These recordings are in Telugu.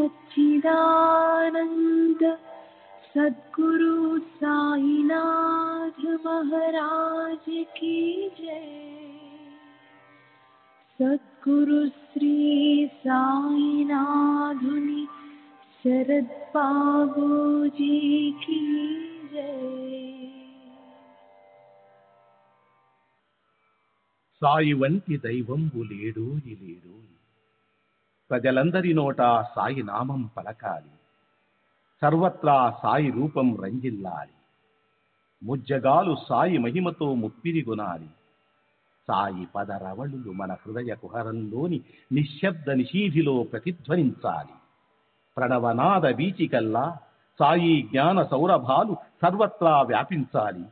सच्चिदानंद सद्गुरु साईनाथ महाराज की जय। सद्गुरु श्री साईनाथुनि शरद बाबूजी की जय। సాయి వంటి దైవంబు లేడోయి లేడోయి, ప్రజలందరి నోట సాయి నామం పలకాలి, సర్వత్రా సాయి రూపం రంజిల్లాలి, ముజ్జగాలు సాయి మహిమతో ముప్పిరి గునాలి. సాయి పదరవళులు మన హృదయ కుహరంలోని నిశ్శబ్ద నిశీధిలో ప్రతిధ్వనించాలి. ప్రణవనాద వీచికల్లా సాయి జ్ఞాన సౌరభాలు సర్వత్రా వ్యాపించాలి.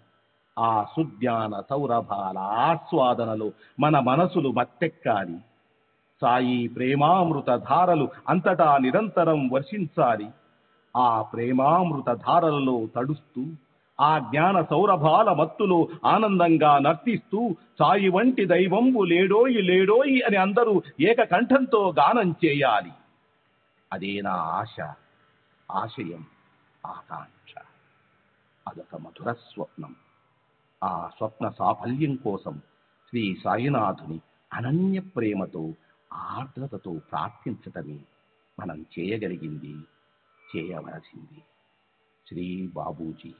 ఆ సుజ్ఞాన సౌరభాల ఆస్వాదనలో మన మనసులు మత్తెక్కాలి. సాయి ప్రేమామృత ధారలు అంతటా నిరంతరం వర్షించాలి. ఆ ప్రేమామృత ధారలలో తడుస్తూ, ఆ జ్ఞాన సౌరభాల మత్తులో ఆనందంగా నర్తిస్తూ సాయి వంటి దైవంబు లేడోయి లేడోయి అని అందరూ ఏకకంఠంతో గానం చేయాలి. అదే నా ఆశ, ఆశయం, ఆకాంక్ష. అదొక మధుర స్వప్నం. ఆ స్వప్న సాఫల్యం కోసం శ్రీ సాయినాథుని అనన్య ప్రేమతో, ఆర్ద్రతతో ప్రార్థించటమే మనం చేయగలిగింది, చేయవలసింది. Shri Babuji.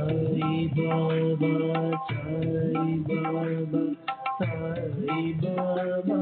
Sai Baba, Sai Baba, Sai Baba, Sai Baba.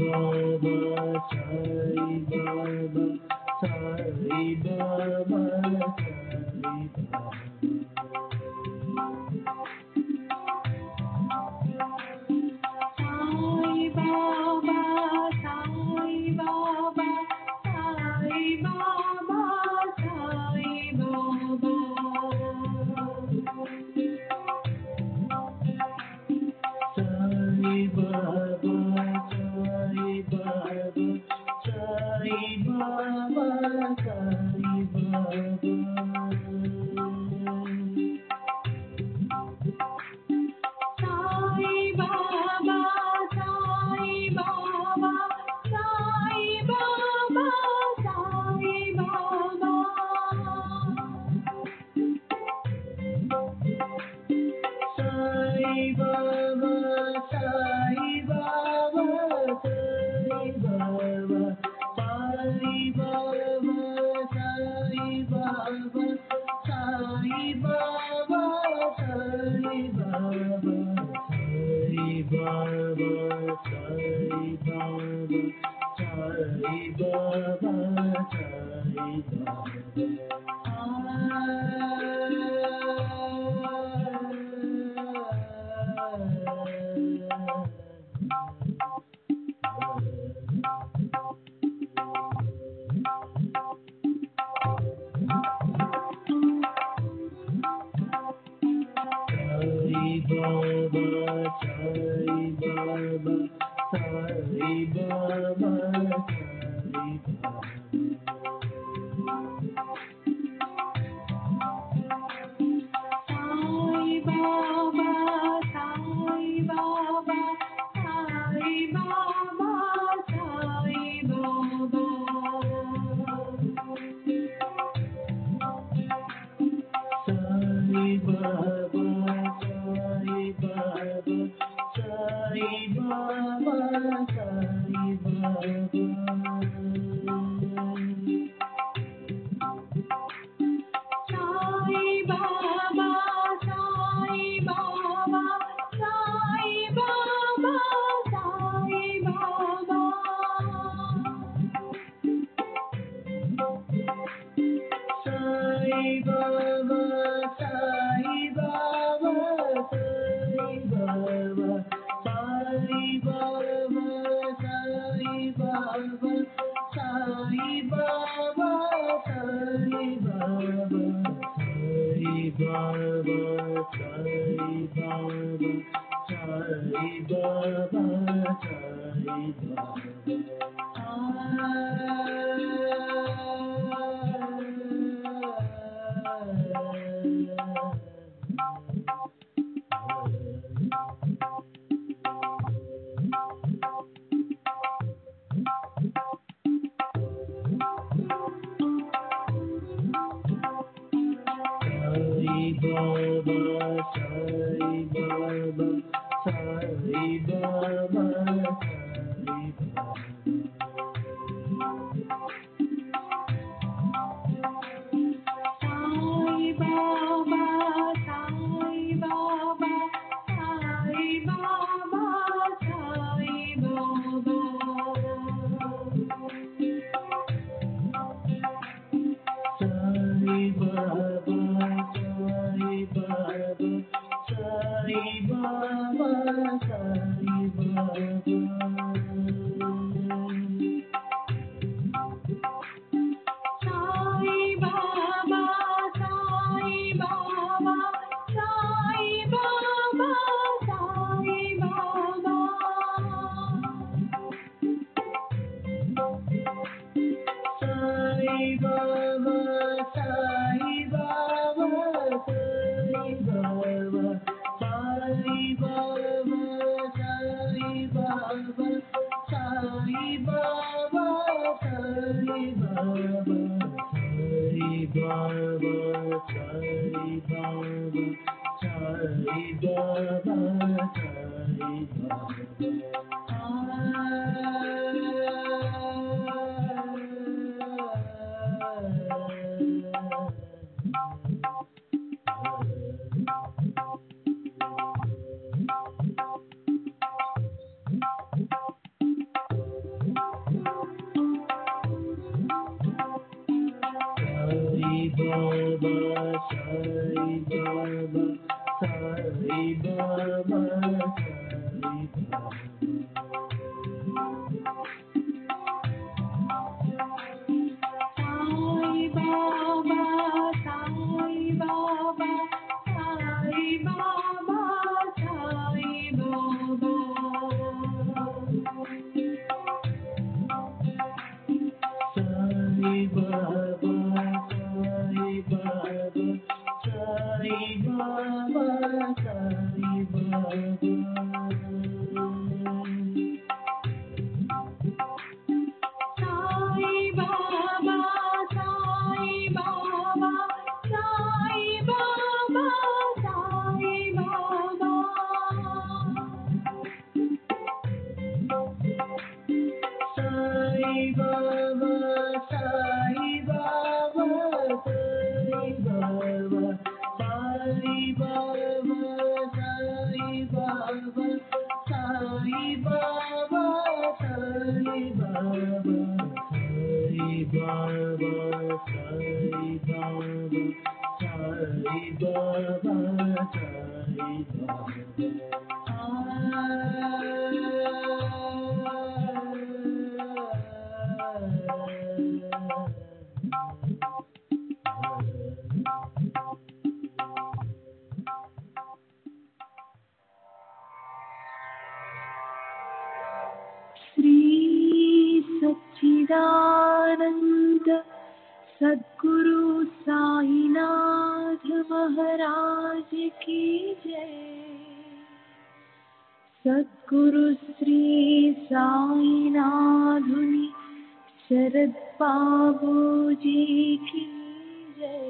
Baba, Sai Baba, Sai Baba, Sai Baba. Sai Baba, Sai Baba, Sai Baba. सच्चिदानंद सद्गुरु साईनाथ महाराज की जय। सद्गुरु श्री साईनाथुनि शरद बाबू जी की जय।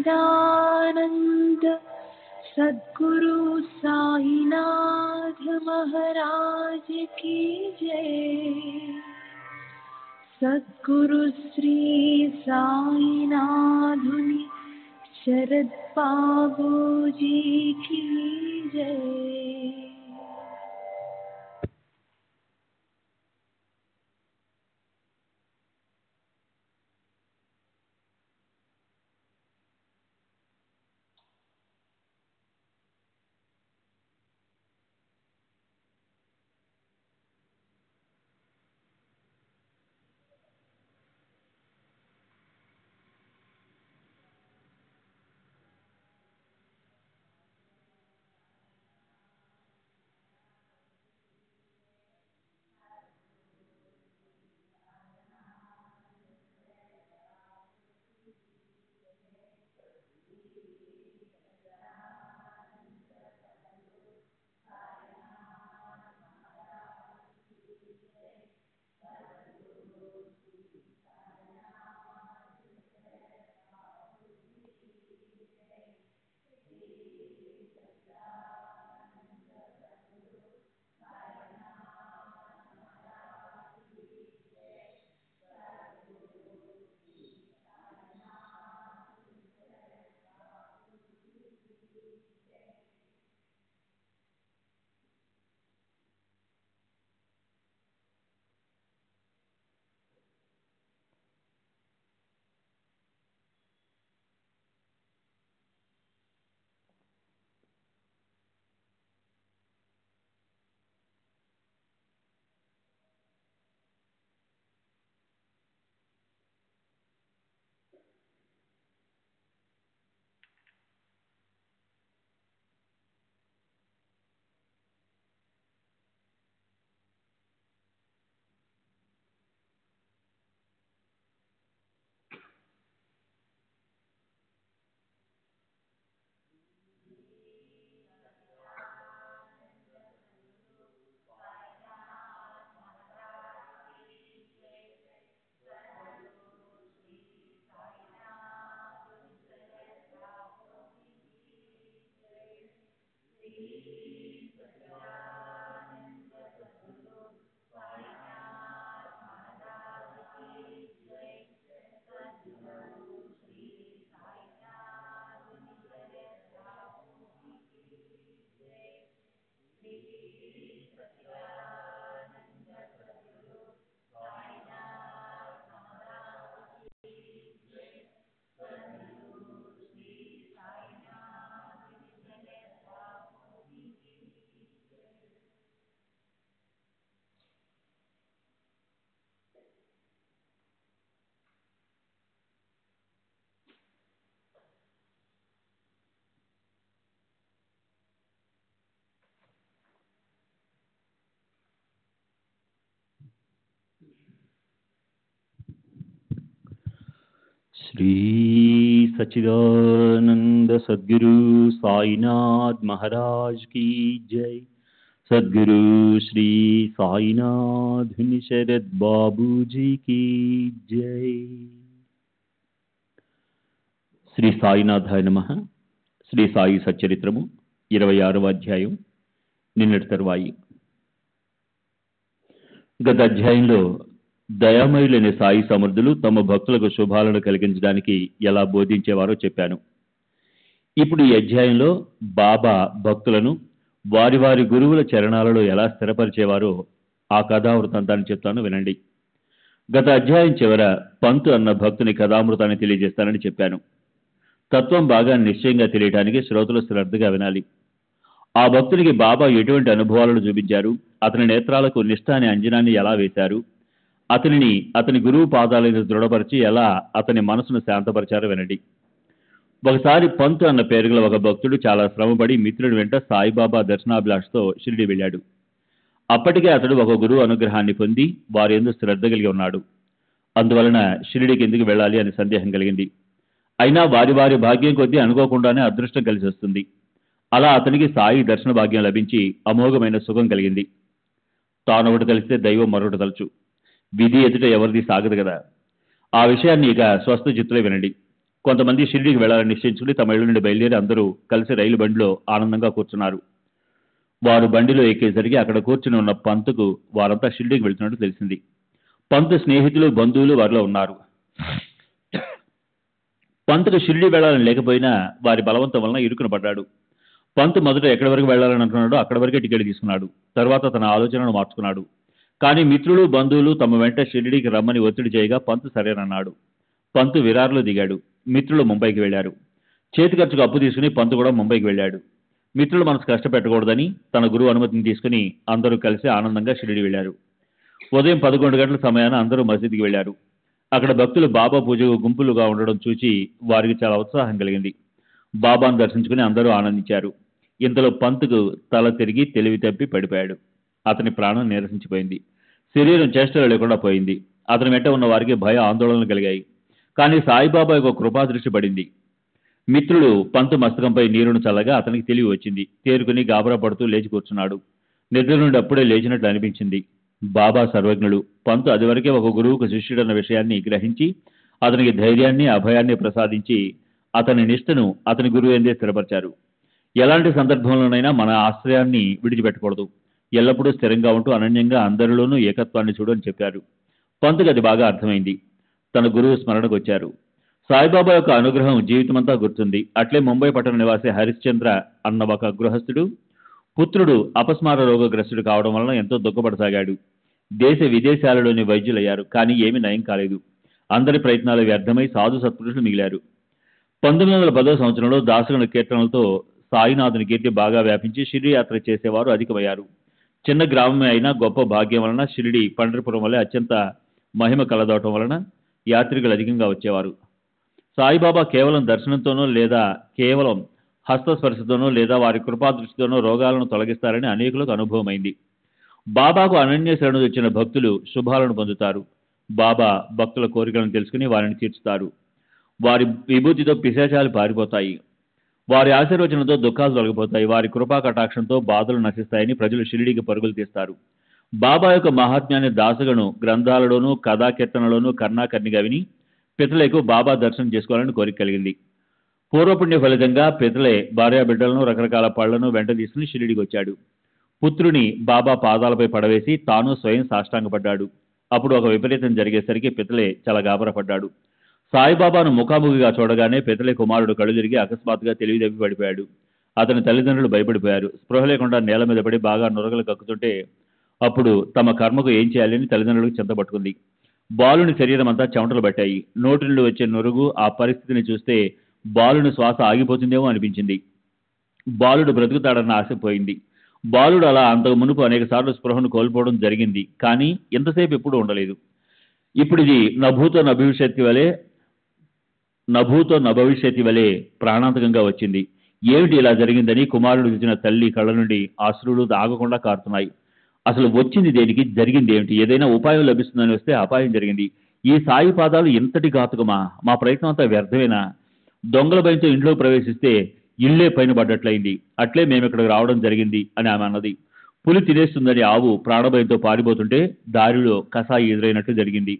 सच्चिदानंद सद्गुरु साईनाथ महाराज की जय। सद्गुरु श्री साईनाथुनि शरद बाबू जी की जय। श्री सच्चिदानंद सद्गुरु साईनाथ महाराज की जय। सद्गुरु श्री साईनाथ शरद बाबू जी की जय। శ్రీ సాయినాథాయ నమః. శ్రీ సాయి సచ్చరిత్రము 26వ అధ్యాయం, నిన్నటి తరువాయి. గత అధ్యాయంలో దయామయులైన సాయి సమర్థులు తమ భక్తులకు శుభాలను కలిగించడానికి ఎలా బోధించేవారో చెప్పాను. ఇప్పుడు ఈ అధ్యాయంలో బాబా భక్తులను వారి వారి గురువుల చరణాలలో ఎలా స్థిరపరిచేవారో ఆ కథావృతాంతాన్ని చెప్తాను, వినండి. గత అధ్యాయం చివర పంతు అన్న భక్తుని కథామృతాన్ని తెలియజేస్తానని చెప్పాను. తత్వం బాగా నిశ్చయంగా తెలియడానికి శ్రోతలు శ్రద్ధగా వినాలి. ఆ భక్తునికి బాబా ఎటువంటి అనుభవాలను చూపించారు, అతని నేత్రాలకు నిష్ఠ అనే అంజనాన్ని ఎలా వేశారు, అతనిని అతని గురువు పాదాలను దృఢపరిచి ఎలా అతని మనసును శాంతపరిచారో వినండి. ఒకసారి పంతు అన్న పేరుగల ఒక భక్తుడు చాలా శ్రమపడి మిత్రుడి వెంట సాయిబాబా దర్శనాభిలాషతో షిరిడి వెళ్ళాడు. అప్పటికే అతడు ఒక గురువు అనుగ్రహాన్ని పొంది వారి యందు శ్రద్ధ కలిగి ఉన్నాడు. అందువలన షిరిడికి ఎందుకు వెళ్ళాలి అని సందేహం కలిగింది. అయినా వారి వారి భాగ్యం కొద్దీ అనుకోకుండానే అదృష్టం కలిసి వస్తుంది. అలా అతనికి సాయి దర్శన భాగ్యం లభించి అమోఘమైన సుఖం కలిగింది. తానొకటి కలిస్తే దైవం మరొకటి తలచు, విధి ఎదుట ఎవరిది సాగదు కదా. ఆ విషయాన్ని ఇక స్వస్థ చిత్తులో వినండి. కొంతమంది షిరిడీకి వెళ్లాలని నిశ్చయించుకుని తమ ఇళ్ల నుండి బయలుదేరి అందరూ కలిసి రైలు బండిలో ఆనందంగా కూర్చున్నారు. వారు బండిలో ఎక్కేసరికి అక్కడ కూర్చుని ఉన్న పంతుకు వారంతా షిరిడీకి వెళ్తున్నట్టు తెలిసింది. పంతు స్నేహితులు, బంధువులు వారిలో ఉన్నారు. పంతుకు షిరిడీ వెళ్లాలని లేకపోయినా వారి బలవంతం వలన ఇరుకున పడ్డాడు. పంతు మొదట ఎక్కడి వరకు వెళ్లాలని అనుకున్నాడో అక్కడి వరకే టికెట్ తీసుకున్నాడు. తర్వాత తన ఆలోచనను మార్చుకున్నాడు. కానీ మిత్రులు, బంధువులు తమ వెంట షిరిడీకి రమ్మని ఒత్తిడి చేయగా పంతు సరేనన్నాడు. పంతు విరార్లో దిగాడు. మిత్రులు ముంబైకి వెళ్లారు. చేతి ఖర్చుకు అప్పు తీసుకుని పంతు కూడా ముంబైకి వెళ్ళాడు. మిత్రులు మనసు కష్టపెట్టకూడదని తన గురువు అనుమతిని తీసుకుని అందరూ కలిసి ఆనందంగా షిరిడీ వెళ్లారు. ఉదయం 11 గంటల సమయాన అందరూ మసీదుకి వెళ్లారు. అక్కడ భక్తులు బాబా పూజకు గుంపులుగా ఉండడం చూసి వారికి చాలా ఉత్సాహం కలిగింది. బాబాను దర్శించుకుని అందరూ ఆనందించారు. ఇంతలో పంతుకు తల తిరిగి తెలివి తప్పి పడిపోయాడు. అతని ప్రాణం నీరసించిపోయింది. శరీరం చేష్టలు లేకుండా పోయింది. అతని వెంట ఉన్న వారికి భయ ఆందోళనలు కలిగాయి. కానీ సాయిబాబా యొక్క కృపాదృష్టి పడింది. మిత్రుడు పంతు మస్తకంపై నీరును చల్లగా అతనికి తెలివి వచ్చింది. తేరుకుని గాబరా పడుతూ లేచి కూర్చున్నాడు. నిద్ర నుండి అప్పుడే లేచినట్లు అనిపించింది. బాబా సర్వజ్ఞుడు. పంతు అదివరకే ఒక గురువుకు శిష్యుడన్న విషయాన్ని గ్రహించి అతనికి ధైర్యాన్ని, అభయాన్ని ప్రసాదించి అతని నిష్ఠను అతని గురువు ఎందే స్థిరపరిచారు. ఎలాంటి సందర్భంలోనైనా మన ఆశ్రయాన్ని విడిచిపెట్టకూడదు. ఎల్లప్పుడూ స్థిరంగా ఉంటూ అనన్యంగా అందరిలోనూ ఏకత్వాన్ని చూడు అని చెప్పారు. పంతుకు అది బాగా అర్థమైంది. తన గురువు స్మరణకు వచ్చారు. సాయిబాబా యొక్క అనుగ్రహం జీవితమంతా గుర్తుంది. అట్లే ముంబై పట్టణ నివాసి హరిశ్చంద్ర అన్న ఒక గృహస్థుడు పుత్రుడు అపస్మార రోగగ్రస్తుడు కావడం వలన ఎంతో దుఃఖపడసాగాడు. దేశ విదేశాలలోని వైద్యులయ్యారు. కానీ ఏమీ నయం కాలేదు. అందరి ప్రయత్నాలు వ్యర్థమై సాధు సత్పురుషులు మిగిలారు. 1910 సంవత్సరంలో దాసగణ కీర్తనలతో సాయినాథుని కీర్తి బాగా వ్యాపించి షిరిడీ యాత్ర చేసేవారు అధికమయ్యారు. చిన్న గ్రామమే అయినా గొప్ప భాగ్యం వలన షిరిడీ పండరిపురం వలె అత్యంత మహిమ కలదవటం వలన యాత్రికులు అధికంగా వచ్చేవారు. సాయిబాబా కేవలం దర్శనంతోనో లేదా కేవలం హస్తస్పర్శతోనో లేదా వారి కృపాదృష్టితోనో రోగాలను తొలగిస్తారని అనేకులకు అనుభవమైంది. బాబాకు అనన్య శరణు వచ్చిన భక్తులు శుభాలను పొందుతారు. బాబా భక్తుల కోరికలను తెలుసుకుని వారిని తీర్చుతారు. వారి విభూతితో పిశాచాలు పారిపోతాయి. వారి ఆశీర్వచనంతో దుఃఖాలు తొలగిపోతాయి. వారి కృపా కటాక్షంతో బాధలు నశిస్తాయని ప్రజలు షిరిడీకి పరుగులు తీస్తారు. బాబా యొక్క మహాత్మ్యాన్ని దాసగను గ్రంథాలలోనూ కథాకీర్తనలోనూ కర్ణాకర్ణిగా విని పితలకు బాబా దర్శనం చేసుకోవాలని కోరిక కలిగింది. పూర్వపుణ్య ఫలితంగా పితలే భార్యాబిడ్డలను రకరకాల పళ్లను వెంట తీసుకుని షిరిడీకి వచ్చాడు. పుత్రుని బాబా పాదాలపై పడవేసి తాను స్వయం సాష్టాంగపడ్డాడు. అప్పుడు ఒక విపరీతం జరిగేసరికి పితలే చాలా గాబరపడ్డాడు. సాయిబాబాను ముఖాముఖిగా చూడగానే పితలే కుమారుడు కళ్ళు తిరిగి అకస్మాత్తుగా తెలివి తప్పి పడిపోయాడు. అతని తల్లిదండ్రులు భయపడిపోయారు. స్పృహ లేకుండా నేల మీద పడి బాగా నురగలు కక్కుతుంటే అప్పుడు తమ కర్మకు ఏం చేయాలని తల్లిదండ్రులకు చింతపట్టుకుంది. బాలుని శరీరం అంతా చెమటలు పట్టాయి. నోటి నుండి వచ్చే నురుగు ఆ పరిస్థితిని చూస్తే బాలుని శ్వాస ఆగిపోతుందేమో అనిపించింది. బాలుడు బ్రతుకుతాడన్న ఆశ పోయింది. బాలుడు అలా అంతకు మునుపు అనేక సార్లు స్పృహను కోల్పోవడం జరిగింది. కానీ ఎంతసేపు ఎప్పుడు ఉండలేదు. ఇప్పుడు ఇది నభూతో నభవిష్యతి వలె ప్రాణాంతకంగా వచ్చింది. ఏమిటి ఇలా జరిగిందని కుమారుడు చూసిన తల్లి కళ్ళ నుండి అశ్రులు ఆగకుండా కారుతున్నాయి. అసలు వచ్చింది దేనికి, జరిగింది ఏమిటి, ఏదైనా ఉపాయం లభిస్తుందని వస్తే అపాయం జరిగింది. ఈ సాయి పాదాలు ఎంతటి ఘాతుకమా, మా ప్రయత్నం అంతా వ్యర్థమేనా? దొంగల భయంతో ఇంట్లో ప్రవేశిస్తే ఇళ్లే పైన పడ్డట్లయింది. అట్లే మేము ఇక్కడికి రావడం జరిగింది అని ఆమె అన్నది. పులి తినేస్తుందని ఆవు ప్రాణభయంతో పారిపోతుంటే దారిలో కసాయి ఎదురైనట్టు జరిగింది.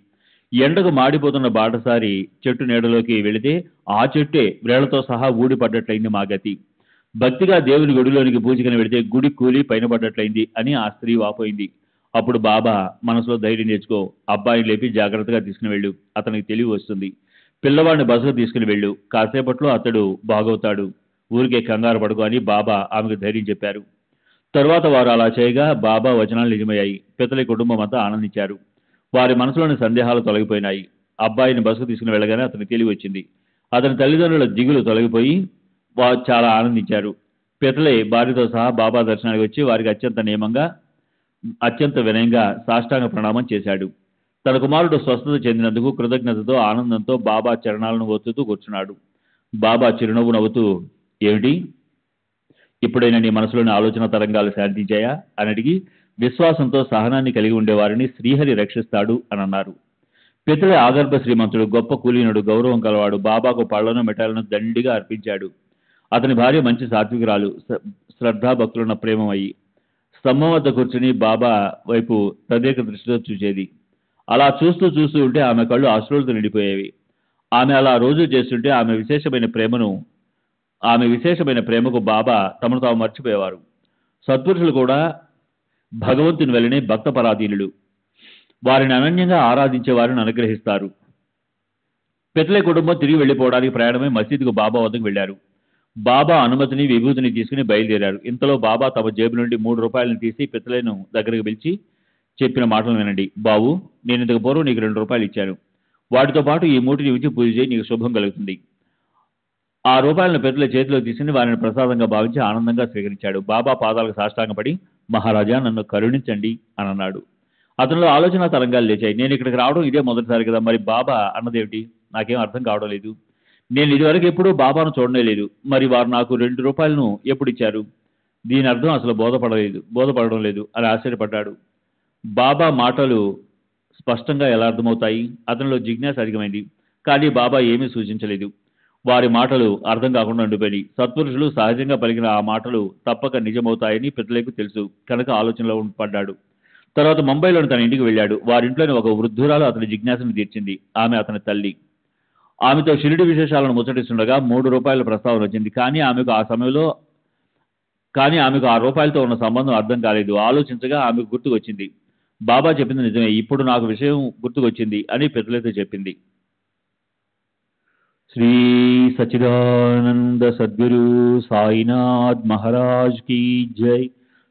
ఎండకు మాడిపోతున్న బాటసారి చెట్టు నీడలోకి వెళితే ఆ చెట్టే వ్రేళ్లతో సహా ఊడి పడ్డట్లయింది మా గతి. భక్తిగా దేవుని గుడిలోనికి పూజకని వెళితే గుడి కూలి పైన పడ్డట్లయింది అని ఆ స్త్రీ వాపోయింది. అప్పుడు బాబా మనసులో ధైర్యం తెచ్చుకో, అబ్బాయిని లేపి జాగ్రత్తగా తీసుకుని వెళ్ళు, అతనికి తెలివి వస్తుంది. పిల్లవాడిని బస్సుకు తీసుకుని వెళ్ళు, కాసేపట్లో అతడు బాగవుతాడు, ఊరికే కంగారు పడుకో అని బాబా ఆమెకు ధైర్యం చెప్పారు. తరువాత వారు అలా చేయగా బాబా వచనాలు నిజమయ్యాయి. పితలి కుటుంబం అంతా ఆనందించారు. వారి మనసులోని సందేహాలు తొలగిపోయినాయి. అబ్బాయిని బస్సుకు తీసుకుని వెళ్ళగానే అతనికి తెలివి వచ్చింది. అతని తల్లిదండ్రుల దిగులు తొలగిపోయి వారు చాలా ఆనందించారు. పితలే భార్యతో సహా బాబా దర్శనానికి వచ్చి వారికి అత్యంత వినయంగా సాష్టాంగ ప్రణామం చేశాడు. తన కుమారుడు స్వస్థత చెందినందుకు కృతజ్ఞతతో ఆనందంతో బాబా చరణాలను ఒత్తుతూ కూర్చున్నాడు. బాబా చిరునవ్వు నవ్వుతూ, ఏమిటి, ఇప్పుడైనా నీ మనసులోని ఆలోచన తరంగాలు శాంతించాయా అని అడిగి విశ్వాసంతో సహనాన్ని కలిగి ఉండేవారిని శ్రీహరి రక్షిస్తాడు అని అన్నారు. పితలే ఆగర్భ శ్రీమంతుడు, గొప్ప కూలీనుడు, గౌరవం కలవాడు. బాబాకు పళ్లను మిఠాయిలను దండిగా అర్పించాడు. అతని భార్య మంచి సాత్వికురాలు, శ్రద్ధాభక్తులున్న ప్రేమమయ్యి స్తంభం వద్ద కూర్చుని బాబా వైపు తదేక దృష్టితో చూసేది. అలా చూస్తూ ఉంటే ఆమె కళ్ళు అశ్రులతో నిండిపోయేవి. ఆమె అలా రోజు చేస్తుంటే ఆమె విశేషమైన ప్రేమకు బాబా తమను తాము మర్చిపోయేవారు. సత్పురుషులు కూడా భగవంతుని వల్లనే భక్త పరాధీనులు. వారిని అనన్యంగా ఆరాధించే వారిని అనుగ్రహిస్తారు. పెతలే కుటుంబం తిరిగి వెళ్లిపోవడానికి ప్రయాణమై మసీదుకు బాబా వద్దకు వెళ్లారు. బాబా అనుమతిని విభూతిని తీసుకుని బయలుదేరారు. ఇంతలో బాబా తమ జేబు నుండి 3 రూపాయలను తీసి పెతలేను దగ్గరకు పిలిచి చెప్పిన మాటలు వినండి. బాబు, నేను ఇంతకు పూర్వం నీకు 2 రూపాయలు ఇచ్చాను. వాటితో పాటు ఈ మూటిని ఇచ్చి పూజ చేయి, నీకు శుభం కలుగుతుంది. ఆ రూపాయలను పెద్దల చేతిలో తీసుకుని వారిని ప్రసాదంగా భావించి ఆనందంగా స్వీకరించాడు. బాబా పాదాలకు సాష్టాంగపడి, మహారాజా, నన్ను కరుణించండి అని అన్నాడు. అతనిలో ఆలోచన తరంగాలు లేచాయి. నేను ఇక్కడికి రావడం ఇదే మొదటిసారి కదా, మరి బాబా అన్నదేమిటి? నాకేం అర్థం కావడం లేదు. నేను ఇదివరకు ఎప్పుడూ బాబాను చూడనే లేదు. మరి వారు నాకు 2 రూపాయలను ఎప్పుడు ఇచ్చారు? దీని అర్థం అసలు బోధపడడం లేదు అని ఆశ్చర్యపడ్డాడు. బాబా మాటలు స్పష్టంగా ఎలా అర్థమవుతాయి? అతనిలో జిజ్ఞాస అధికమైంది. కానీ బాబా ఏమీ సూచించలేదు. వారి మాటలు అర్థం కాకుండా ఉండిపోయి సత్పురుషులు సహజంగా పలికిన ఆ మాటలు తప్పక నిజమవుతాయని పెద్దలకు తెలుసు కనుక ఆలోచనలో పడ్డాడు. తర్వాత ముంబైలోని తన ఇంటికి వెళ్ళాడు. వారింట్లోని ఒక వృద్ధురాలు అతని జిజ్ఞాసను తీర్చింది. ఆమె అతని తల్లి. ఆమెతో షిరిడి విశేషాలను ముచ్చటిస్తుండగా 3 రూపాయల ప్రస్తావన వచ్చింది. కానీ ఆమెకు ఆ రూపాయలతో ఉన్న సంబంధం అర్థం కాలేదు. ఆలోచించగా ఆమెకు గుర్తుకొచ్చింది. బాబా చెప్పింది నిజమే, ఇప్పుడు నాకు విషయం గుర్తుకొచ్చింది అని పెద్దలతో చెప్పింది. శ్రీ సచ్చిదానంద సద్గురు సాయినాథ్ మహారాజ్ की जय.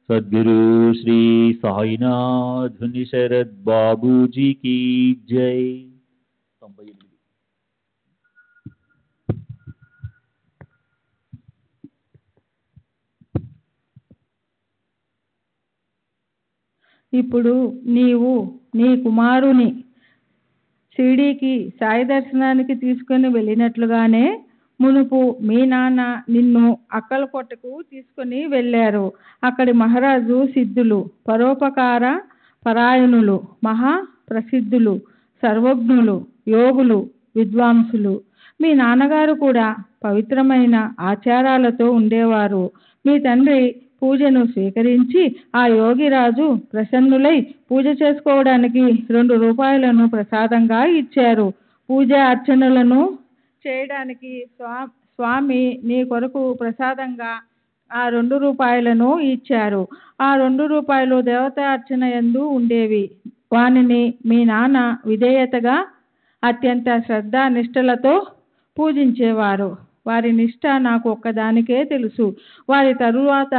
सद्गुरु श्री साईनाथ शरद बाबू जी की जय. ఇప్పుడు నీవు నీ కుమారుని షిరిడీకి సాయి దర్శనానికి తీసుకుని వెళ్ళినట్లుగానే మునుపు మీ నాన్న నిన్ను అక్కలకోటకు తీసుకుని వెళ్ళారు. అక్కడి మహారాజు సిద్ధులు, పరోపకార పరాయణులు, మహా ప్రసిద్ధులు, సర్వజ్ఞులు, యోగులు, విద్వాంసులు. మీ నాన్నగారు కూడా పవిత్రమైన ఆచారాలతో ఉండేవారు. మీ తండ్రి పూజను స్వీకరించి ఆ యోగిరాజు ప్రసన్నులై పూజ చేసుకోవడానికి 2 రూపాయలను ప్రసాదంగా ఇచ్చారు. పూజ అర్చనలను చేయడానికి స్వామి నీ కొరకు ప్రసాదంగా ఆ 2 రూపాయలను ఇచ్చారు. ఆ 2 రూపాయలు దేవతా అర్చన యందు ఉండేవి. వానిని మీ నాన్న విధేయతగా అత్యంత శ్రద్ధ నిష్టలతో పూజించేవారు. వారి నిష్ట నాకు ఒక్కదానికే తెలుసు. వారి తరువాత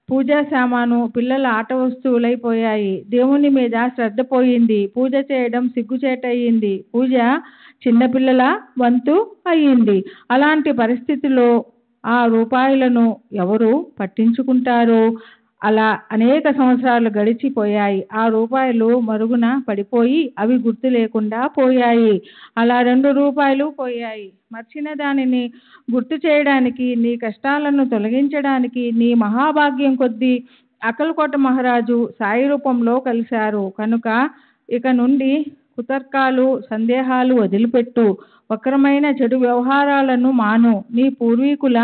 పూజా సామాను పిల్లల ఆట వస్తువులైపోయాయి. దేవుని మీద శ్రద్ధ పోయింది. పూజ చేయడం సిగ్గుచేటయ్యింది. పూజ చిన్నపిల్లల వంతు అయ్యింది. అలాంటి పరిస్థితిలో ఆ రూపాయలను ఎవరు పట్టించుకుంటారు? అలా అనేక సంవత్సరాలు గడిచిపోయాయి. ఆ రూపాయలు మరుగున పడిపోయి అవి గుర్తు లేకుండా పోయాయి. అలా 2 రూపాయలు పోయాయి. మర్చిన దానిని గుర్తు చేయడానికి, నీ కష్టాలను తొలగించడానికి నీ మహాభాగ్యం కొద్దీ అక్కలకోట మహారాజు సాయి రూపంలో కలిశారు. కనుక ఇక నుండి కుతర్కాలు, సందేహాలు వదిలిపెట్టు. వక్రమైన చెడు వ్యవహారాలను మాను. నీ పూర్వీకుల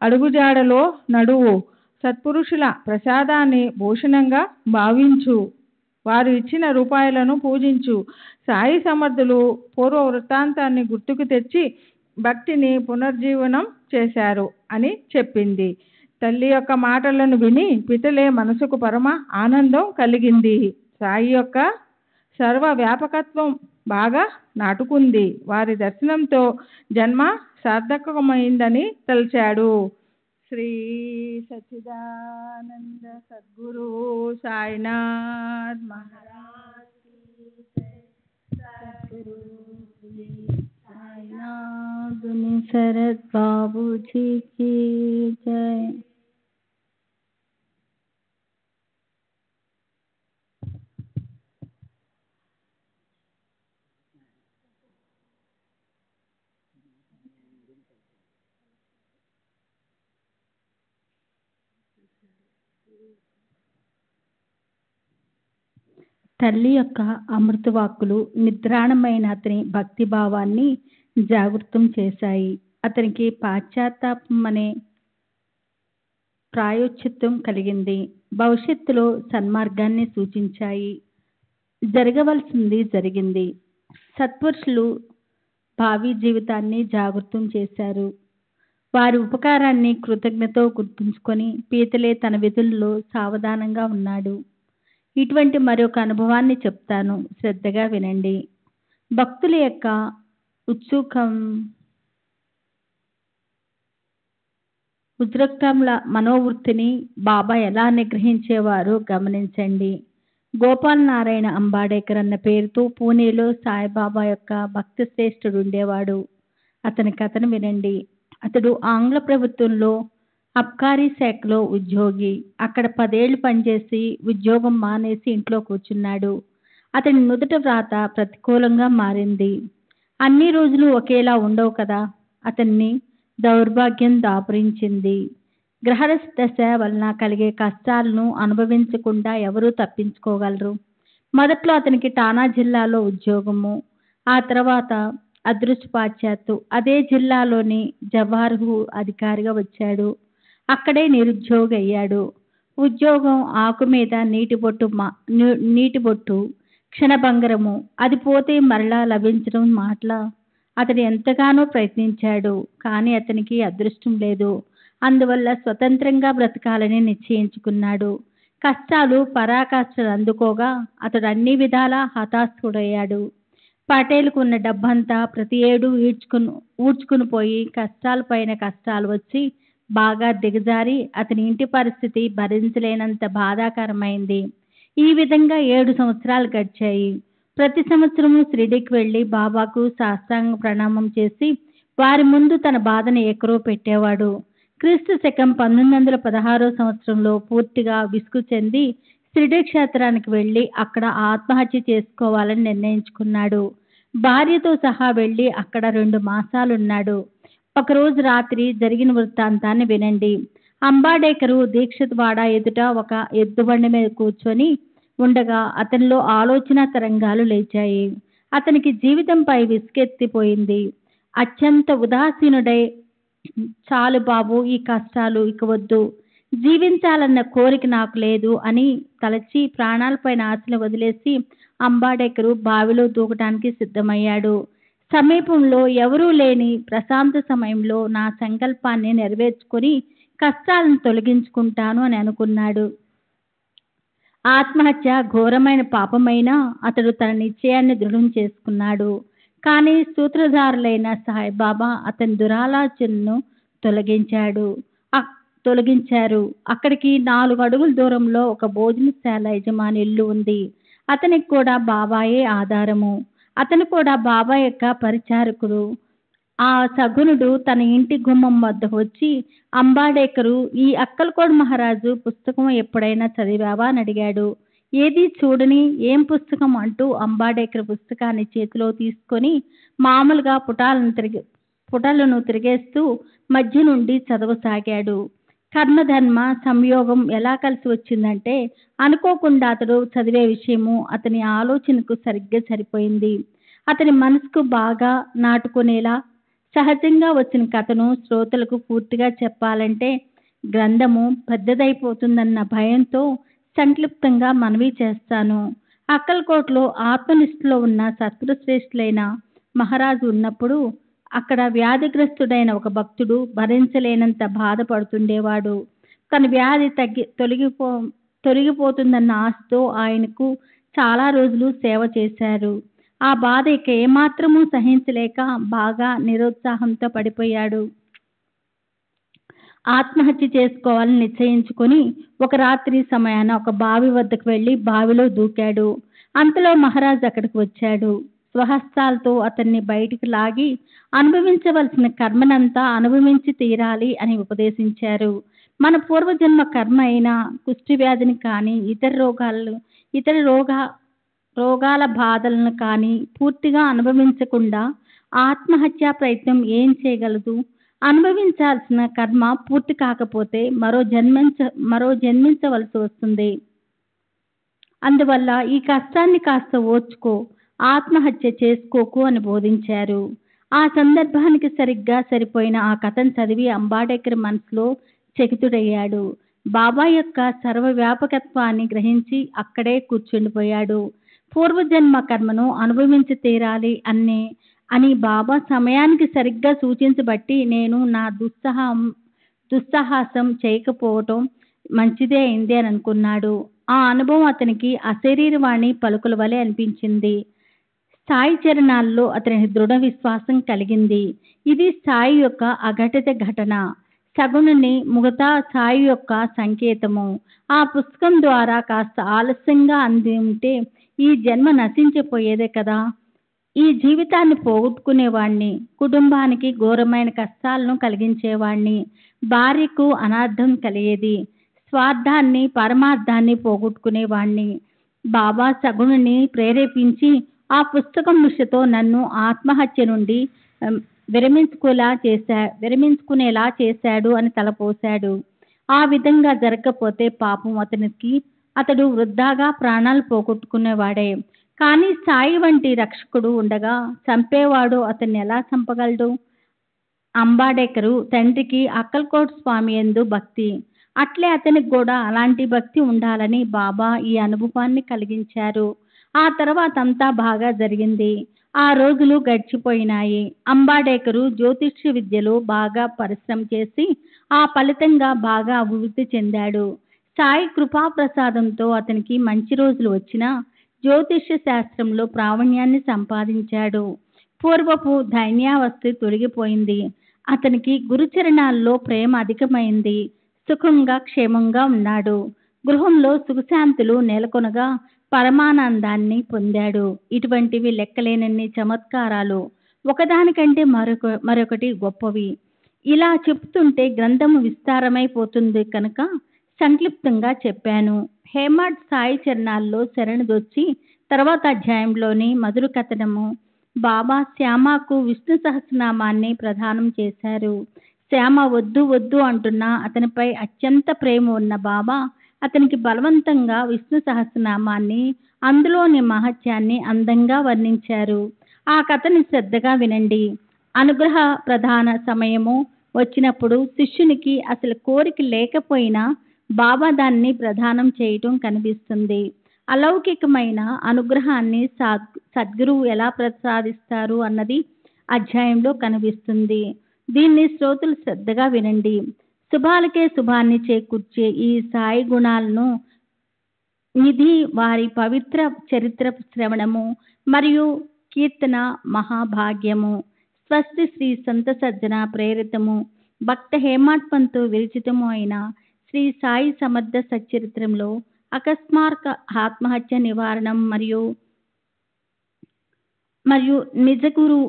అడుగుజాడలో నడువు. సత్పురుషుల ప్రసాదాన్ని భూషణంగా భావించు. వారు ఇచ్చిన రూపాయలను పూజించు. సాయి సమర్థులు పూర్వ వృత్తాంతాన్ని గుర్తుకు తెచ్చి భక్తిని పునర్జీవనం చేశారు అని చెప్పింది. తల్లి యొక్క మాటలను విని పితలే మనసుకు పరమ ఆనందం కలిగింది. సాయి యొక్క సర్వ వ్యాపకత్వం బాగా నాటుకుంది. వారి దర్శనంతో జన్మ సార్థకమైందని తలచాడు. శ్రీ సచ్చిదానంద సద్గురు సాయినాథ్ మహారాజ్ సద్గురు శ్రీ సాయినాథ్ శరద్ బాబూజీ की जय. తల్లి యొక్క అమృతవాక్కులు నిద్రాణమైన అతని భక్తి భావాన్ని జాగృతం చేశాయి. అతనికి పాశ్చాత్తాపం అనే ప్రాయోచిత్తం కలిగింది. భవిష్యత్తులో సన్మార్గాన్ని సూచించాయి. జరగవలసింది జరిగింది. సత్పురుషులు భావి జీవితాన్ని జాగృతం చేశారు. వారి ఉపకారాన్ని కృతజ్ఞతతో గుర్తుంచుకొని పీతలే తన విధుల్లో సావధానంగా ఉన్నాడు. ఇటువంటి మరొక అనుభవాన్ని చెప్తాను, శ్రద్ధగా వినండి. భక్తుల యొక్క ఉద్రక్తముల మనోవృత్తిని బాబా ఎలా నిగ్రహించేవారో గమనించండి. గోపాల్ నారాయణ అంబాడేకర్ అన్న పేరుతో పూణేలో సాయిబాబా యొక్క భక్త శ్రేష్ఠుడు ఉండేవాడు. అతని కథను వినండి. అతడు ఆంగ్ల ప్రభుత్వంలో అబ్కారీ శాఖలో ఉద్యోగి. అక్కడ 10 ఏళ్లు పనిచేసి ఉద్యోగం మానేసి ఇంట్లో కూర్చున్నాడు. అతని నుదుట వ్రాత ప్రతికూలంగా మారింది. అన్ని రోజులు ఒకేలా ఉండవు కదా. అతన్ని దౌర్భాగ్యం దాపురించింది. గ్రహదశ వలన కలిగే కష్టాలను అనుభవించకుండా ఎవరూ తప్పించుకోగలరు. మొదట్లో అతనికి టానా జిల్లాలో ఉద్యోగము, ఆ తర్వాత అదృష్టపాశ్చాత్తు అదే జిల్లాలోని జవాహర్కు అధికారిగా వచ్చాడు. అక్కడే నిరుద్యోగి అయ్యాడు. ఉద్యోగం ఆకు మీద నీటి బొట్టు క్షణభంగరము. అది పోతే మరలా లభించడం మాటలా. అతడు ఎంతగానో ప్రయత్నించాడు, కానీ అతనికి అదృష్టం లేదు. అందువల్ల స్వతంత్రంగా బ్రతకాలని నిశ్చయించుకున్నాడు. కష్టాలు పరాకాష్ఠలు అందుకోగా అతడు అన్ని విధాలా హతాశుడయ్యాడు. పటేల్కు ఉన్న డబ్బంతా ప్రతి ఏడు ఊడ్చుకుని పోయి కష్టాల పైన కష్టాలు వచ్చి బాగా దిగజారి అతని ఇంటి పరిస్థితి భరించలేనంత బాధాకరమైంది. ఈ విధంగా 7 సంవత్సరాలు గడిచాయి. ప్రతి సంవత్సరము షిరిడీకి వెళ్లి బాబాకు సాష్టాంగ ప్రణామం చేసి వారి ముందు తన బాధను ఏకరో పెట్టేవాడు. క్రీస్తు శకం 1916 సంవత్సరంలో పూర్తిగా విసుగు చెంది షిరిడీ క్షేత్రానికి వెళ్లి అక్కడ ఆత్మహత్య చేసుకోవాలని నిర్ణయించుకున్నాడు. భార్యతో సహా వెళ్లి అక్కడ 2 మాసాలున్నాడు. ఒకరోజు రాత్రి జరిగిన వృత్తాంతాన్ని వినండి. అంబాడేకరు దీక్షిత్ వాడా ఎదుట ఒక ఎద్దుబండి మీద కూర్చొని ఉండగా అతనిలో ఆలోచన తరంగాలు లేచాయి. అతనికి జీవితంపై విసుగెత్తిపోయింది. అత్యంత ఉదాసీనుడై, చాలు బాబు, ఈ కష్టాలు ఇక వద్దు, జీవించాలన్న కోరిక నాకు లేదు అని తలచి ప్రాణాలపైన ఆశలు వదిలేసి అంబాడేకరు బావిలో దూకటానికి సిద్ధమయ్యాడు. సమీపంలో ఎవరూ లేని ప్రశాంత సమయంలో నా సంకల్పాన్ని నెరవేర్చుకొని కష్టాలను తొలగించుకుంటాను అని అనుకున్నాడు. ఆత్మహత్య ఘోరమైన పాపమైనా అతడు తన నిశ్చయాన్ని దృఢం చేసుకున్నాడు. కానీ సూత్రధారులైన సాయిబాబా అతని దురాలోచనను తొలగించారు. అక్కడికి 4 అడుగుల దూరంలో ఒక భోజనశాల యజమాని ఇల్లు ఉంది. అతనికి కూడా బాబాయే ఆధారము. అతను కూడా బాబా యొక్క పరిచారకుడు. ఆ సగుణుడు తన ఇంటి గుమ్మం వద్దకు వచ్చి, అంబాడేకరు, ఈ అక్కల్కోడ్ మహారాజు పుస్తకం ఎప్పుడైనా చదివావా అని అడిగాడు. ఏది చూడని ఏం పుస్తకం అంటూ అంబాడేకర్ పుస్తకాన్ని చేతిలో తీసుకొని మామూలుగా పుటాలను తిరిగేస్తూ మధ్య నుండి చదవసాగాడు. కర్మధర్మ సంయోగం ఎలా కలిసి వచ్చిందంటే అనుకోకుండా అతడు చదివే విషయము అతని ఆలోచనకు సరిగ్గా సరిపోయింది. అతని మనసుకు బాగా నాటుకునేలా సహజంగా వచ్చిన కథను శ్రోతలకు పూర్తిగా చెప్పాలంటే గ్రంథము పెద్దదైపోతుందన్న భయంతో సంక్లిప్తంగా మనవి చేస్తాను. అక్కల్కోట్లో ఆత్మనిష్ఠలో ఉన్న సత్పురుశ్రేష్ఠులైన మహారాజు ఉన్నప్పుడు అక్కడ వ్యాధిగ్రస్తుడైన ఒక భక్తుడు భరించలేనంత బాధపడుతుండేవాడు. తన వ్యాధి తొలగిపోతుందన్న ఆశతో ఆయనకు చాలా రోజులు సేవ చేశారు. ఆ బాధ ఇక ఏమాత్రమూ సహించలేక బాగా నిరుత్సాహంతో పడిపోయాడు. ఆత్మహత్య చేసుకోవాలని నిశ్చయించుకొని ఒక రాత్రి సమయాన ఒక బావి వద్దకు వెళ్లి బావిలో దూకాడు. అంతలో మహారాజ్ అక్కడికి వచ్చాడు. స్వహస్తాలతో అతన్ని బయటికి లాగి అనుభవించవలసిన కర్మనంతా అనుభవించి తీరాలి అని ఉపదేశించారు. మన పూర్వజన్మ కర్మ అయిన కుష్టి వ్యాధిని కానీ ఇతర రోగాల బాధలను కానీ పూర్తిగా అనుభవించకుండా ఆత్మహత్యా ప్రయత్నం ఏం చేయగలదు? అనుభవించాల్సిన కర్మ పూర్తి కాకపోతే మరో జన్మించవలసి వస్తుంది. అందువల్ల ఈ కష్టాన్ని కాస్త ఓర్చుకో, ఆత్మహత్య చేసుకోకు అని బోధించారు. ఆ సందర్భానికి సరిగ్గా సరిపోయిన ఆ కథను చదివి అంబాడేకర్ మనసులో చకితుడయ్యాడు. బాబా యొక్క సర్వవ్యాపకత్వాన్ని గ్రహించి అక్కడే కూర్చుండిపోయాడు. పూర్వజన్మ కర్మను అనుభవించి తీరాలి అని బాబా సమయానికి సరిగ్గా సూచించబట్టి నేను నా దుస్సాహసం చేయకపోవటం మంచిదే అయింది అని అనుకున్నాడు. ఆ అనుభవం అతనికి అశరీరవాణి పలుకుల వలె అనిపించింది. సాయి చరణాల్లో అతనికి దృఢ విశ్వాసం కలిగింది. ఇది సాయి యొక్క అఘటిత ఘటన, సగుణుని ముగతా సాయి యొక్క సంకేతము. ఆ పుస్తకం ద్వారా కాస్త ఆలస్యంగా అంది ఉంటే ఈ జన్మ నశించిపోయేదే కదా. ఈ జీవితాన్ని పోగొట్టుకునేవాణ్ణి, కుటుంబానికి ఘోరమైన కష్టాలను కలిగించేవాణ్ణి, భార్యకు అనార్థం కలిగేది, స్వార్థాన్ని పరమార్థాన్ని పోగొట్టుకునేవాణ్ణి. బాబా సగుణుని ప్రేరేపించి ఆ పుస్తకం ముషతో నన్ను ఆత్మహత్య నుండి విరమించుకునేలా చేశాడు అని తలపోశాడు. ఆ విధంగా జరగకపోతే పాపం అతడు వృద్ధాగా ప్రాణాలు పోగొట్టుకునేవాడే. కానీ సాయి వంటి రక్షకుడు ఉండగా చంపేవాడు అతన్ని ఎలా చంపగలడు? అంబాడేకరు తండ్రికి అక్కల్కోట్ స్వామి యందు భక్తి, అట్లే అతనికి కూడా అలాంటి భక్తి ఉండాలని బాబా ఈ అనుభవాన్ని కలిగించారు. ఆ తర్వాత అంతా బాగా జరిగింది. ఆ రోజులు గడిచిపోయినాయి. అంబాడేకరు జ్యోతిష్య విద్యలో బాగా పరిశ్రమ చేసి ఆ ఫలితంగా బాగా అభివృద్ధి చెందాడు. సాయి కృపాప్రసాదంతో అతనికి మంచి రోజులు వచ్చినా జ్యోతిష్య శాస్త్రంలో ప్రావీణ్యాన్ని సంపాదించాడు. పూర్వపు దైన్యావస్థ తొలగిపోయింది. అతనికి గురుచరణాల్లో ప్రేమ అధికమైంది. సుఖంగా క్షేమంగా ఉన్నాడు. గృహంలో సుఖశాంతులు నెలకొనగా పరమానందాన్ని పొందాడు. ఇటువంటివి లెక్కలేనన్ని చమత్కారాలు ఒకదానికంటే మరొకటి గొప్పవి. ఇలా చెప్తుంటే గ్రంథము విస్తారమైపోతుంది కనుక సంక్లిప్తంగా చెప్పాను. హేమాడ్ సాయి చరణాల్లో శరణుదొచ్చి తర్వాత అధ్యాయంలోని మధుర కథనము. బాబా శ్యామకు విష్ణు సహస్రనామాన్ని ప్రదానం చేశారు. శ్యామ వద్దు వద్దు అంటున్నా అతనిపై అత్యంత ప్రేమ ఉన్న బాబా అతనికి బలవంతంగా విష్ణు సహస్రనామాన్ని, అందులోని మహత్యాన్ని అందంగా వర్ణించారు. ఆ కథని శ్రద్ధగా వినండి. అనుగ్రహ ప్రధాన సమయము వచ్చినప్పుడు శిష్యునికి అసలు కోరిక లేకపోయినా బాబా దాన్ని ప్రదానం చేయటం కనిపిస్తుంది. అలౌకికమైన అనుగ్రహాన్ని సద్గురువు ఎలా ప్రసాదిస్తారు అన్నది అధ్యాయంలో కనిపిస్తుంది. దీన్ని శ్రోతలు శ్రద్ధగా వినండి. శుభాలకే శుభాన్ని చేకూర్చే ఈ సాయి గుణాలను నిధి వారి పవిత్ర చరిత్ర శ్రవణము మరియు కీర్తన మహాభాగ్యము. స్వస్తి శ్రీ సంత సజ్జన ప్రేరితము భక్త హేమాత్మంతో విరచితము అయిన శ్రీ సాయి సమర్థ సచ్చరిత్రంలో అకస్మార్క ఆత్మహత్య నివారణం మరియు నిజగురు